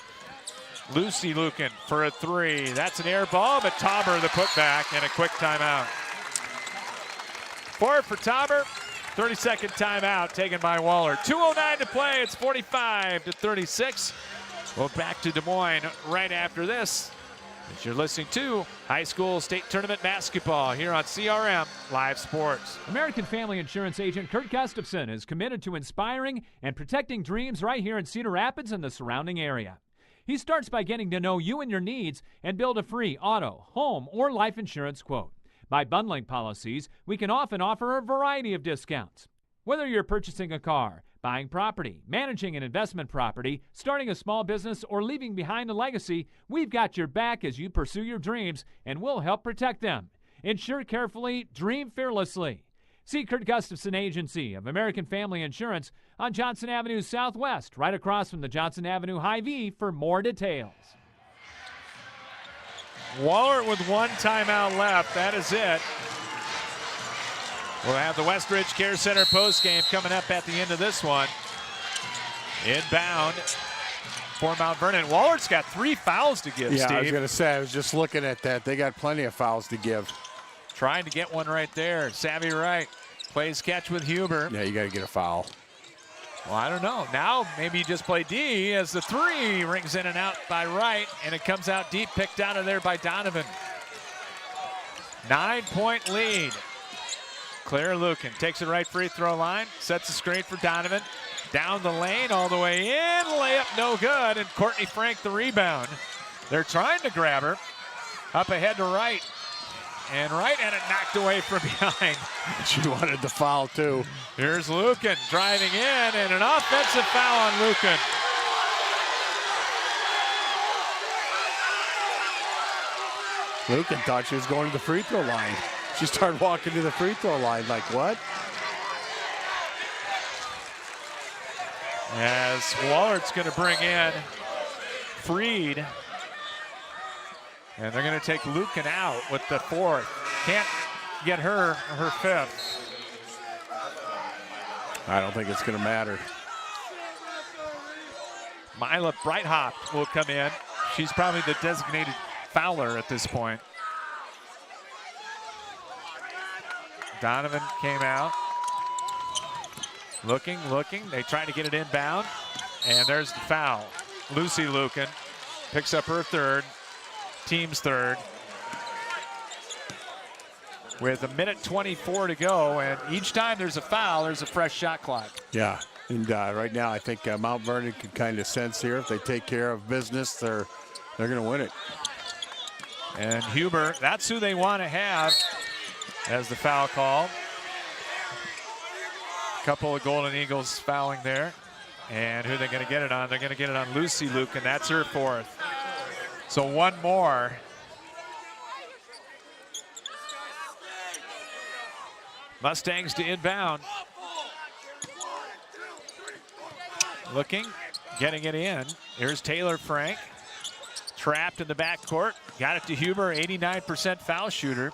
Lucy Lucan for a 3. That's an air ball, but Tauber the putback and a quick timeout. 4 for Tauber. 30-second timeout taken by Wahlert. 2:09 to play. It's 45-36. Well, back to Des Moines right after this. As you're listening to high school state tournament basketball here on CRM Live Sports. American Family Insurance agent Kurt Gustafson is committed to inspiring and protecting dreams right here in Cedar Rapids and the surrounding area. He starts by getting to know you and your needs and build a free auto, home, or life insurance quote. By bundling policies, we can often offer a variety of discounts. Whether you're purchasing a car, buying property, managing an investment property, starting a small business, or leaving behind a legacy, we've got your back as you pursue your dreams, and we'll help protect them. Insure carefully, dream fearlessly. See Kurt Gustafson Agency of American Family Insurance on Johnson Avenue Southwest, right across from the Johnson Avenue Hy-Vee for more details. Wahlert with one timeout left. That is it. We'll have the Westridge Care Center postgame coming up at the end of this one. Inbound for Mount Vernon. Wallert's got 3 fouls to give, yeah, Steve. I was going to say, I was just looking at that. They got plenty of fouls to give. Trying to get one right there. Savvy Wright plays catch with Huber. Yeah, you got to get a foul. Well, I don't know. Now maybe you just play D as the 3 rings in and out by Wright, and it comes out deep, picked out of there by Donovan. 9-point lead. Claire Lucan takes it right free throw line, sets the screen for Donovan. Down the lane, all the way in, layup no good, and Courtney Frank the rebound. They're trying to grab her. Up ahead to Wright. And Wright had it knocked away from behind. She wanted the foul, too. Here's Lucan driving in, and an offensive foul on Lucan. Lucan thought she was going to the free throw line. She started walking to the free throw line like, what? As Wallert's going to bring in Freed. And they're going to take Lucan out with the 4th. Can't get her 5th. I don't think it's going to matter. Mila Breithaupt will come in. She's probably the designated fouler at this point. Donovan came out. Looking. They try to get it inbound. And there's the foul. Lucy Lucan picks up her 3rd. Team's 3rd. With 1:24 to go, and each time there's a foul, there's a fresh shot clock. Yeah, and right now I think Mount Vernon can kind of sense here if they take care of business, they're going to win it. And Huber, that's who they want to have as the foul call. A couple of Golden Eagles fouling there. And who are they going to get it on? They're going to get it on Lucy Lucan. That's her 4th. So one more. Mustangs to inbound. Looking, getting it in. Here's Taylor Frank. Trapped in the backcourt. Got it to Huber, 89% foul shooter.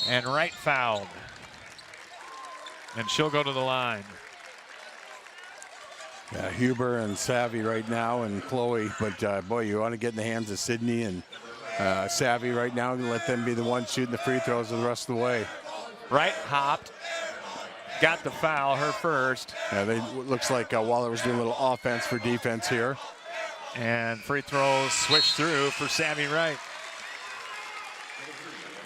And Wright fouled. And she'll go to the line. Yeah, Huber and Savvy right now, and Chloe. But, boy, you want to get in the hands of Sydney and Savvy right now and let them be the ones shooting the free throws the rest of the way. Wright hopped. Got the foul, her 1st. Yeah, looks like Wahlert was doing a little offense for defense here. And free throws switch through for Savvy Wright.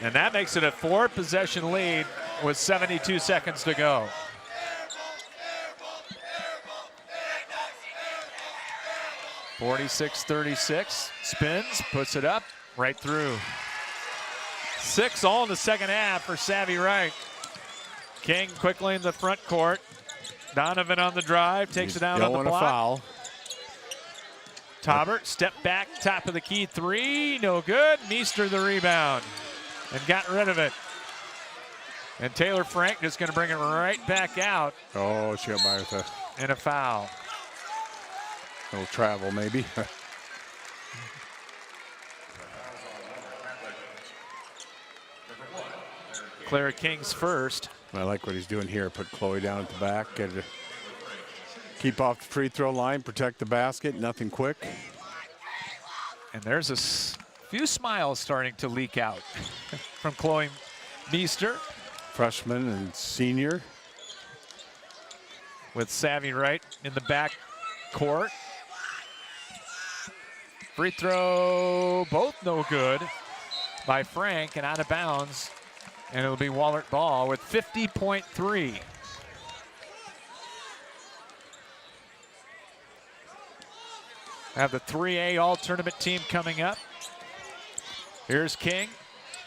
And that makes it a 4-possession lead with 72 seconds to go. .36-36, spins, puts it up, right through. 6 all in the second half for Savvy Wright. King quickly in the front court. Donovan on the drive, takes it down on the block. Foul. Taubert, step back, top of the key 3, no good. Meester the rebound and got rid of it. And Taylor Frank just going to bring it right back out. Oh, she got by with a foul. A little travel, maybe. Clara King's 1st. I like what he's doing here. Put Chloe down at the back. Keep off the free throw line, protect the basket, nothing quick. And there's a few smiles starting to leak out from Chloe Meester. Freshman and senior. With Savvy Wright in the back court. Free throw, both no good by Frank and out of bounds. And it'll be Wahlert ball with 50.3. Have the 3A all-tournament team coming up. Here's King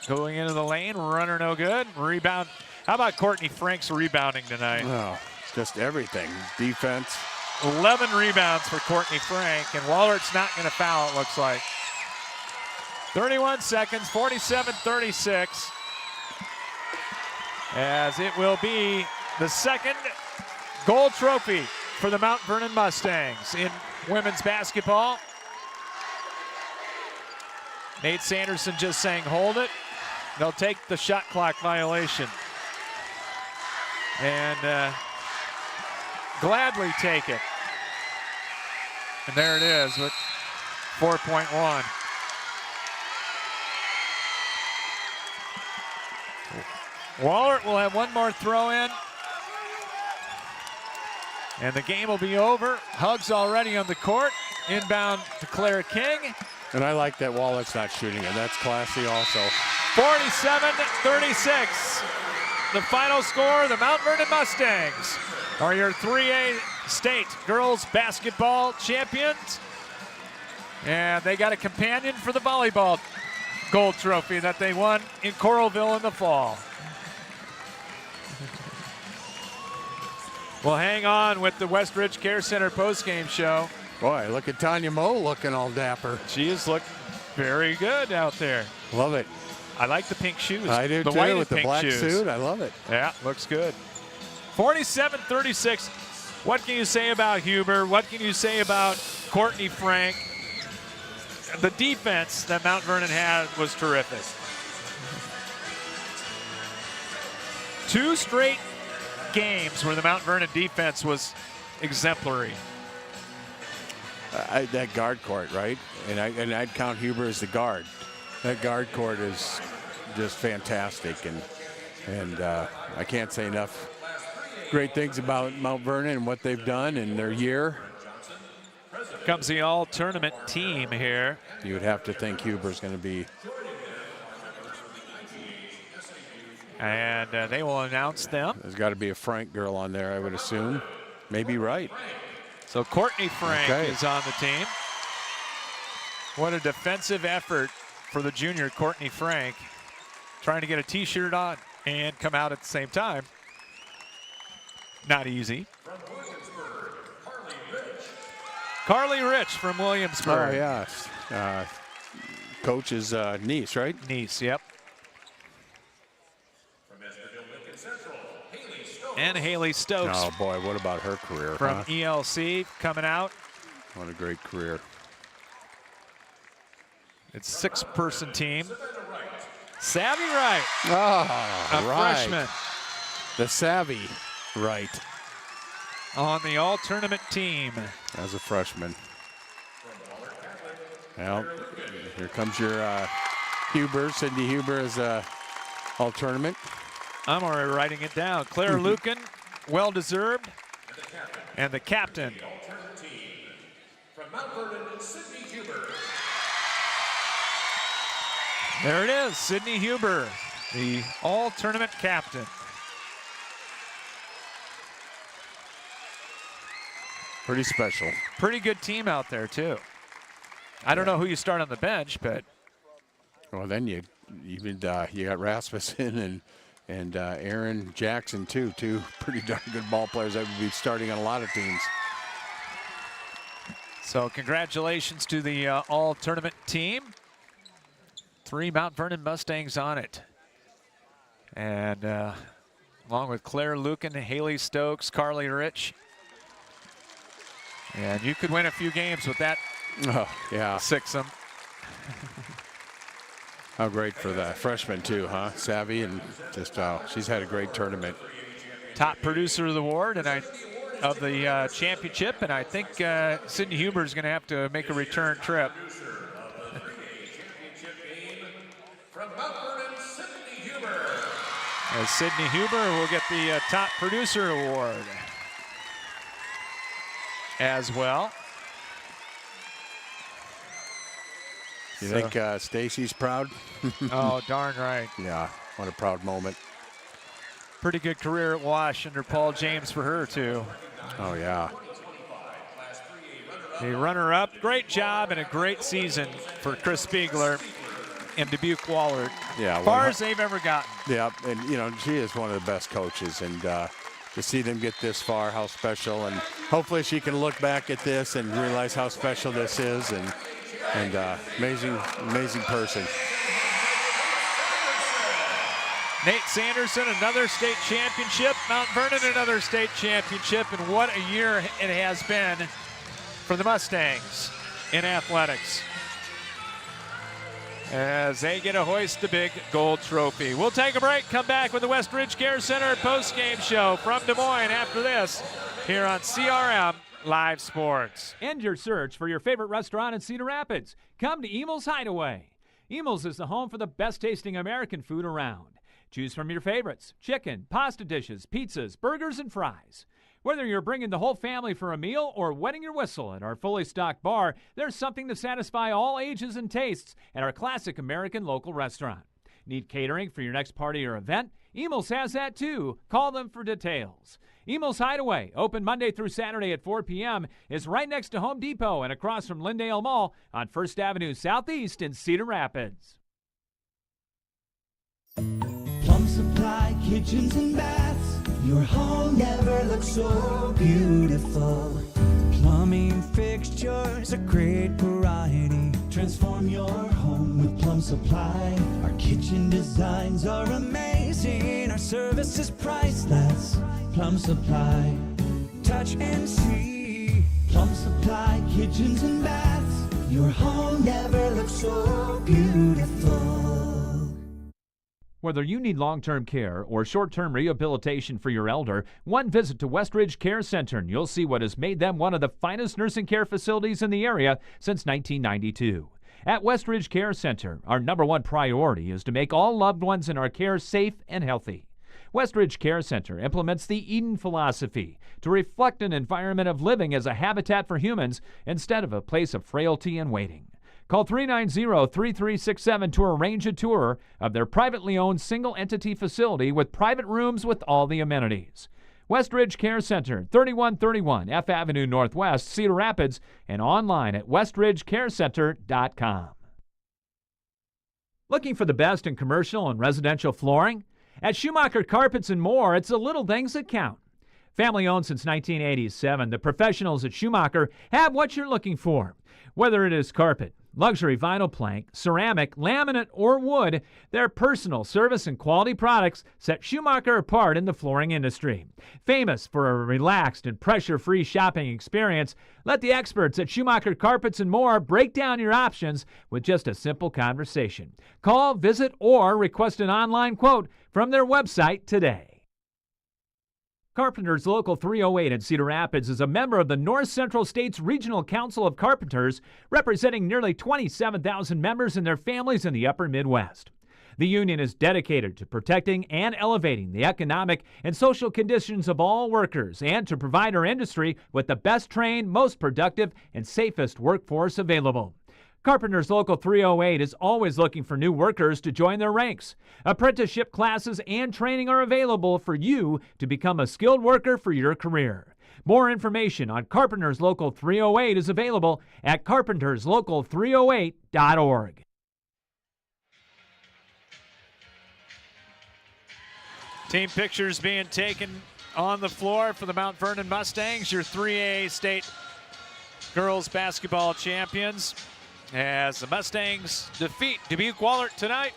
going into the lane, runner no good. Rebound. How about Courtney Frank's rebounding tonight? Oh, just everything. Defense. 11 rebounds for Courtney Frank, and Wahlert's not going to foul, it looks like. 31 seconds, 47-36. As it will be the second gold trophy for the Mount Vernon Mustangs in women's basketball. Nate Sanderson just saying hold it. They'll take the shot clock violation. And gladly take it. And there it is with 4.1. Wahlert will have one more throw in. And the game will be over. Hugs already on the court. Inbound to Clara King. And I like that Wahlert's not shooting it. That's classy also. 47-36. The final score, the Mount Vernon Mustangs are your 3A state girls basketball champions. And they got a companion for the volleyball gold trophy that they won in Coralville in the fall. We'll hang on with the Westridge Care Center postgame show. Boy, look at Tanya Moe looking all dapper. She has looked very good out there. Love it. I like the pink shoes. I do the too, white with the pink black shoes. suit. I love it. Yeah, looks good. 47-36. What can you say about Huber? What can you say about Courtney Frank? The defense that Mount Vernon had was terrific. 2 straight games where the Mount Vernon defense was exemplary. That guard court, right? And I'd count Huber as the guard. That guard court is just fantastic, and I can't say enough great things about Mount Vernon and what they've done in their year. Comes the all-tournament team here. You would have to think Huber's going to be. And they will announce them. There's got to be a Frank girl on there, I would assume. Maybe right. So Courtney Frank is on the team. What a defensive effort for the junior Courtney Frank. Trying to get a t-shirt on and come out at the same time. Not easy. Carly Rich from Williamsburg. Oh, yes. Coach's niece, right? Niece, yep. And Haley Stokes. Oh, boy, what about her career? From ELC coming out. What a great career. It's 6-person team. Savvy Wright. Oh, a right. freshman. The savvy Wright. On the all-tournament team. As a freshman. Well, here comes your Huber, Sydney Huber as all-tournament. I'm already writing it down. Claire Lucan, well-deserved. And the captain. There it is, Sydney Huber, the all-tournament captain. Pretty special. Pretty good team out there, too. I don't know who you start on the bench, but. Well, then you got Rasmussen and Aaron Jackson, too. 2 pretty darn good ball players that would be starting on a lot of teams. So congratulations to the all-tournament team. 3 Mount Vernon Mustangs on it. And along with Claire Lucan, Haley Stokes, Carly Rich. And you could win a few games with that. Oh, yeah. 6-'em. How great for the freshman, too, huh? Savvy, and just, she's had a great tournament. Top producer of the award and of the championship, and I think Sydney Huber is going to have to make a return trip. As Sydney Huber will get the top producer award as well. You think Stacy's proud? Oh, darn right. Yeah, what a proud moment. Pretty good career at Wash under Paul James for her, too. Oh, yeah. A runner-up. Great job and a great season for Chris Spiegler and Dbq Wahlert. Yeah, far as they've ever gotten. Yeah, and you know, she is one of the best coaches, and to see them get this far, how special, and hopefully she can look back at this and realize how special this is, and amazing person. Nate Sanderson, another state championship. Mount Vernon, another state championship, and what a year it has been for the Mustangs in athletics as they get to hoist the big gold trophy. We'll take a break, come back with the Westridge Care Center post-game show from Des Moines after this here on CRM Live Sports. End your search for your favorite restaurant in Cedar Rapids. Come to Emil's Hideaway. Emil's is the home for the best-tasting American food around. Choose from your favorites: chicken, pasta dishes, pizzas, burgers, and fries. Whether you're bringing the whole family for a meal or wetting your whistle at our fully stocked bar, there's something to satisfy all ages and tastes at our classic American local restaurant. Need catering for your next party or event? Emil's has that too. Call them for details. Emil's Hideaway, open Monday through Saturday at 4 p.m., is right next to Home Depot and across from Lyndale Mall on 1st Avenue Southeast in Cedar Rapids. Plum Supply kitchens and baths. Your home never looks so beautiful. Plumbing fixtures, a great variety. Transform your home with Plum Supply. Our kitchen designs are amazing. Our service is priceless. Plum Supply. Touch and see. Plum Supply kitchens and baths. Your home never looks so beautiful. Whether you need long-term care or short-term rehabilitation for your elder, one visit to Westridge Care Center and you'll see what has made them one of the finest nursing care facilities in the area since 1992. At Westridge Care Center, our number one priority is to make all loved ones in our care safe and healthy. Westridge Care Center implements the Eden philosophy to reflect an environment of living as a habitat for humans instead of a place of frailty and waiting. Call 390-3367 to arrange a tour of their privately owned single-entity facility with private rooms with all the amenities. Westridge Care Center, 3131 F Avenue Northwest, Cedar Rapids, and online at westridgecarecenter.com. Looking for the best in commercial and residential flooring? At Schumacher Carpets and More, it's the little things that count. Family owned since 1987, the professionals at Schumacher have what you're looking for. Whether it is carpet, luxury vinyl plank, ceramic, laminate, or wood, their personal service and quality products set Schumacher apart in the flooring industry. Famous for a relaxed and pressure-free shopping experience, let the experts at Schumacher Carpets and More break down your options with just a simple conversation. Call, visit, or request an online quote from their website today. Carpenters Local 308 in Cedar Rapids is a member of the North Central States Regional Council of Carpenters, representing nearly 27,000 members and their families in the upper Midwest. The union is dedicated to protecting and elevating the economic and social conditions of all workers and to provide our industry with the best trained, most productive, and safest workforce available. Carpenters Local 308 is always looking for new workers to join their ranks. Apprenticeship classes and training are available for you to become a skilled worker for your career. More information on Carpenters Local 308 is available at carpenterslocal308.org. Team pictures being taken on the floor for the Mount Vernon Mustangs, your 3A state girls basketball champions, as the Mustangs defeat Dbq Wahlert tonight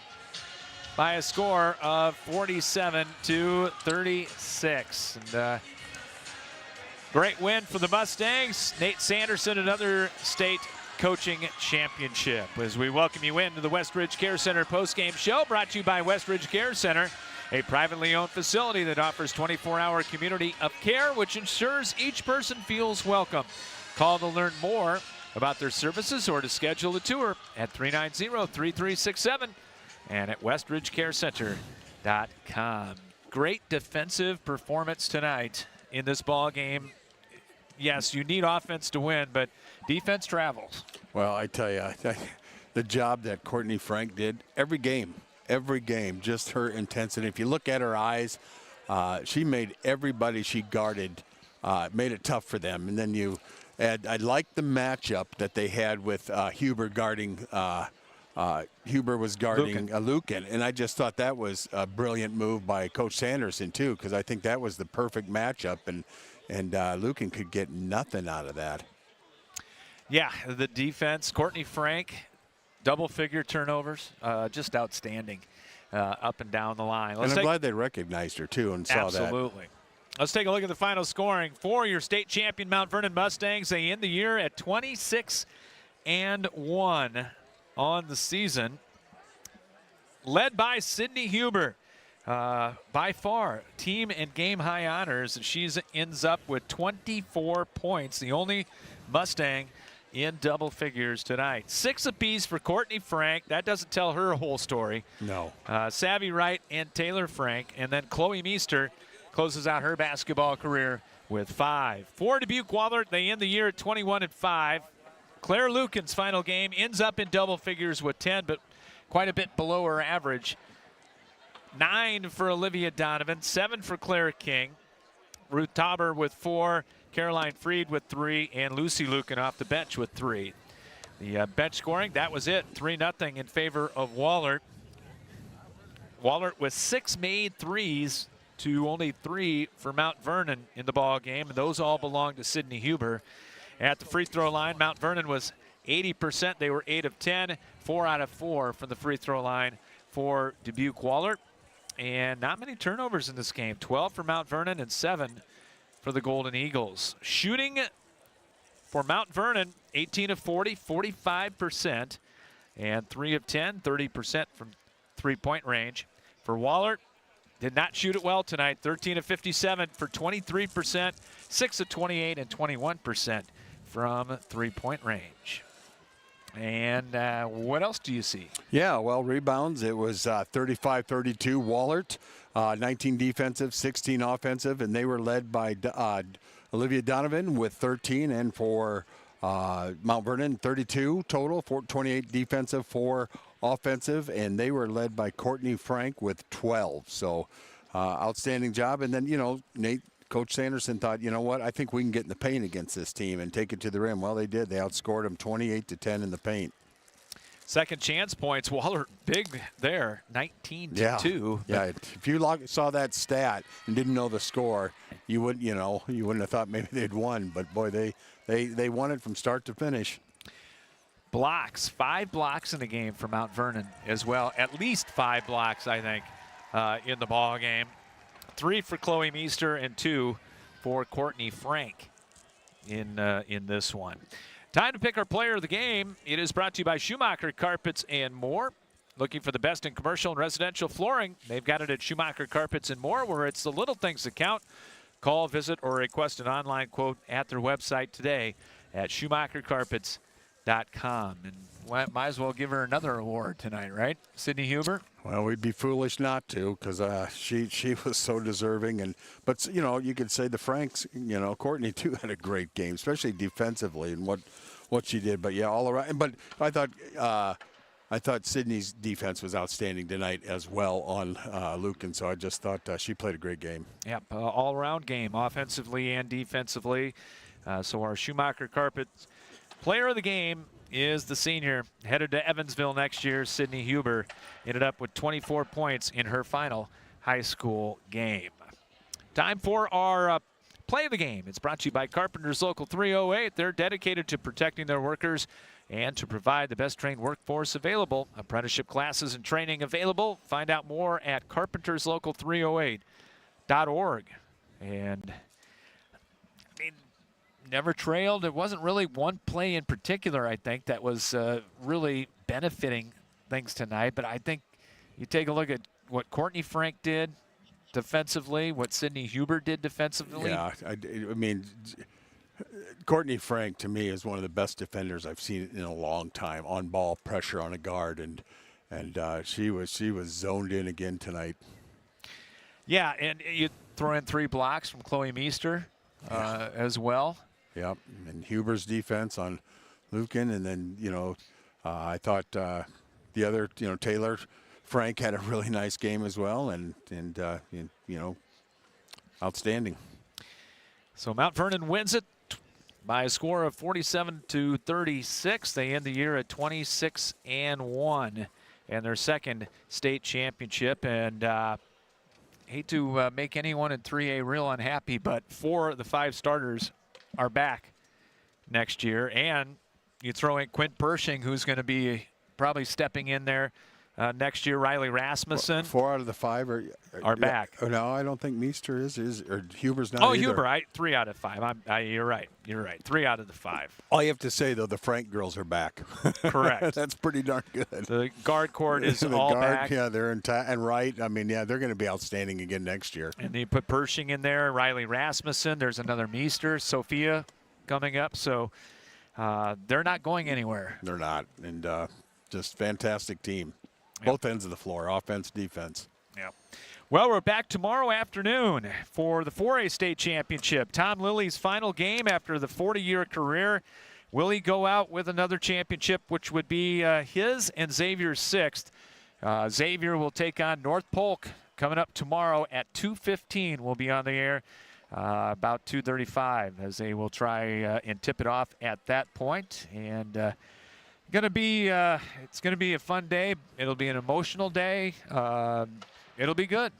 by a score of 47-36. And great win for the Mustangs. Nate Sanderson, another state coaching championship. As we welcome you into the Westridge Care Center postgame show, brought to you by Westridge Care Center, a privately owned facility that offers 24-hour community of care, which ensures each person feels welcome. Call to learn more about their services or to schedule a tour at 390-3367 and at westridgecarecenter.com. Great defensive performance tonight in this ball game. Yes, you need offense to win, but defense travels. Well, I tell you, the job that Courtney Frank did every game, just her intensity. If you look at her eyes, she made everybody she guarded, made it tough for them. And then I liked the matchup that they had with Huber guarding. Huber was guarding Lucan, and I just thought that was a brilliant move by Coach Sanderson too, because I think that was the perfect matchup, and Lucan could get nothing out of that. Yeah, the defense, Courtney Frank, double-figure turnovers, just outstanding up and down the line. And I'm glad they recognized her too and saw that. Absolutely. Let's take a look at the final scoring for your state champion Mount Vernon Mustangs. They end the year at 26-1 on the season, led by Sydney Huber. By far, team and game high honors. She ends up with 24 points, the only Mustang in double figures tonight. 6 apiece for Courtney Frank. That doesn't tell her whole story. No. Savvy Wright and Taylor Frank. And then Chloe Meester closes out her basketball career with 5. For Dbq Wahlert, they end the year at 21-5. Claire Lucan's final game ends up in double figures with 10, but quite a bit below her average. 9 for Olivia Donovan, 7 for Claire King, Ruth Tauber with 4, Caroline Freed with 3, and Lucy Lucan off the bench with 3. The bench scoring, that was it, 3-0 in favor of Wahlert. Wahlert with 6 made threes to only 3 for Mount Vernon in the ball game, and those all belong to Sydney Huber. At the free throw line, Mount Vernon was 80%. They were 8 of 10, 4 out of 4 from the free throw line for Dbq Wahlert. And not many turnovers in this game. 12 for Mount Vernon and 7 for the Golden Eagles. Shooting for Mount Vernon, 18 of 40, 45%. And 3 of 10, 30% from three-point range. For Wahlert, did not shoot it well tonight. 13 of 57 for 23%, 6 of 28 and 21% from three-point range. And what else do you see? Yeah, well, rebounds, it was 35-32 Wahlert, 19 defensive, 16 offensive, and they were led by Olivia Donovan with 13, and for Mount Vernon, 32 total, 28 defensive, 4 offensive, and they were led by Courtney Frank with 12. So outstanding job. And then, Coach Sanderson thought, you know what, I think we can get in the paint against this team and take it to the rim. Well, they did. They outscored them 28-10 in the paint. Second chance points, Wahlert big there, 19-2. Yeah, if you saw that stat and didn't know the score, you wouldn't have thought maybe they'd won. But boy, they won it from start to finish. Blocks, 5 blocks in the game for Mount Vernon as well. At least 5 blocks, I think, in the ball game. 3 for Chloe Meester and 2 for Courtney Frank in this one. Time to pick our player of the game. It is brought to you by Schumacher Carpets and More. Looking for the best in commercial and residential flooring? They've got it at Schumacher Carpets and More, where it's the little things that count. Call, visit, or request an online quote at their website today at SchumacherCarpets.com. And might as well give her another award tonight, right? Sydney Huber? Well, we'd be foolish not to, because she was so deserving. But you could say the Franks, Courtney too had a great game, especially defensively and what she did. But yeah, all around. But I thought Sydney's defense was outstanding tonight as well on Lucan. So I just thought she played a great game. Yep, all-around game, offensively and defensively. So our Schumacher Carpets player of the game is the senior headed to Evansville next year. Sydney Huber ended up with 24 points in her final high school game. Time for our play of the game. It's brought to you by Carpenters Local 308. They're dedicated to protecting their workers and to provide the best trained workforce available. Apprenticeship classes and training available. Find out more at carpenterslocal308.org. And never trailed. It wasn't really one play in particular, I think, that was really benefiting things tonight. But I think you take a look at what Courtney Frank did defensively, what Sydney Huber did defensively. Yeah, I mean, Courtney Frank, to me, is one of the best defenders I've seen in a long time. On-ball pressure on a guard, and she was zoned in again tonight. Yeah, and you throw in 3 blocks from Chloe Meester as well. Yep, and Huber's defense on Lucan, and then I thought the other, Taylor, Frank had a really nice game as well, and outstanding. So Mount Vernon wins it by a score of 47-36. They end the year at 26-1 and their second state championship. And hate to make anyone in 3A real unhappy, but 4 of the 5 starters are back next year. And you throw in Quint Pershing, who's going to be probably stepping in there next year. Riley Rasmussen. 4 out of the 5 are back. No, I don't think Meester is or Huber's not. Oh, either. Huber, 3 out of 5. You're right. 3 out of the 5. All you have to say, though, the Frank girls are back. Correct. That's pretty darn good. The guard court is all back. Yeah, they're intact and right. I mean, yeah, they're going to be outstanding again next year. And you put Pershing in there, Riley Rasmussen. There's another Meester, Sophia coming up. So they're not going anywhere. They're not. And just fantastic team. Both ends of the floor, offense, defense. Yeah. Well, we're back tomorrow afternoon for the 4A state championship. Tom Lilly's final game after the 40-year career. Will he go out with another championship, which would be his and Xavier's 6th? Xavier will take on North Polk coming up tomorrow at 2:15. We'll be on the air about 2:35 as they will try and tip it off at that point. And it's gonna be a fun day. It'll be an emotional day. It'll be good.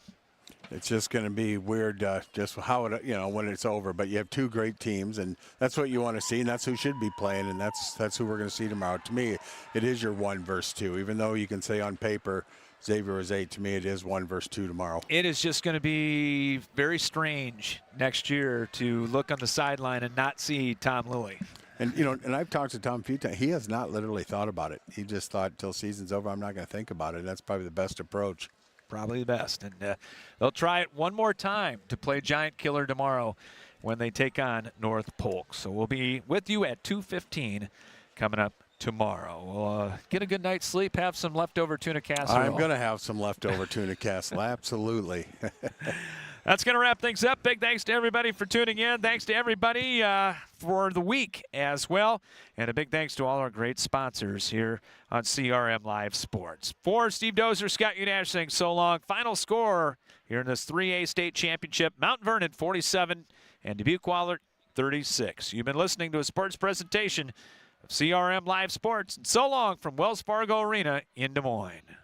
It's just going to be weird, just how it, when it's over. But you have 2 great teams, and that's what you want to see, and that's who should be playing, and that's who we're going to see tomorrow. To me, it is your 1 versus 2. Even though you can say on paper Xavier is 8, to me it is 1 versus 2 tomorrow. It is just going to be very strange next year to look on the sideline and not see Tom Lilly. And, and I've talked to Tom a few times. He has not literally thought about it. He just thought till season's over, I'm not going to think about it. That's probably the best approach. Probably the best. And they'll try it one more time to play Giant Killer tomorrow when they take on North Polk. So we'll be with you at 2:15 coming up tomorrow. We'll get a good night's sleep, have some leftover tuna casserole. I'm going to have some leftover tuna casserole, absolutely. That's going to wrap things up. Big thanks to everybody for tuning in. Thanks to everybody for the week as well. And a big thanks to all our great sponsors here on CRM Live Sports. For Steve Dozer, Scott Unash saying so long. Final score here in this 3A state championship, Mount Vernon 47 and Dbq Wahlert 36. You've been listening to a sports presentation of CRM Live Sports. And so long from Wells Fargo Arena in Des Moines.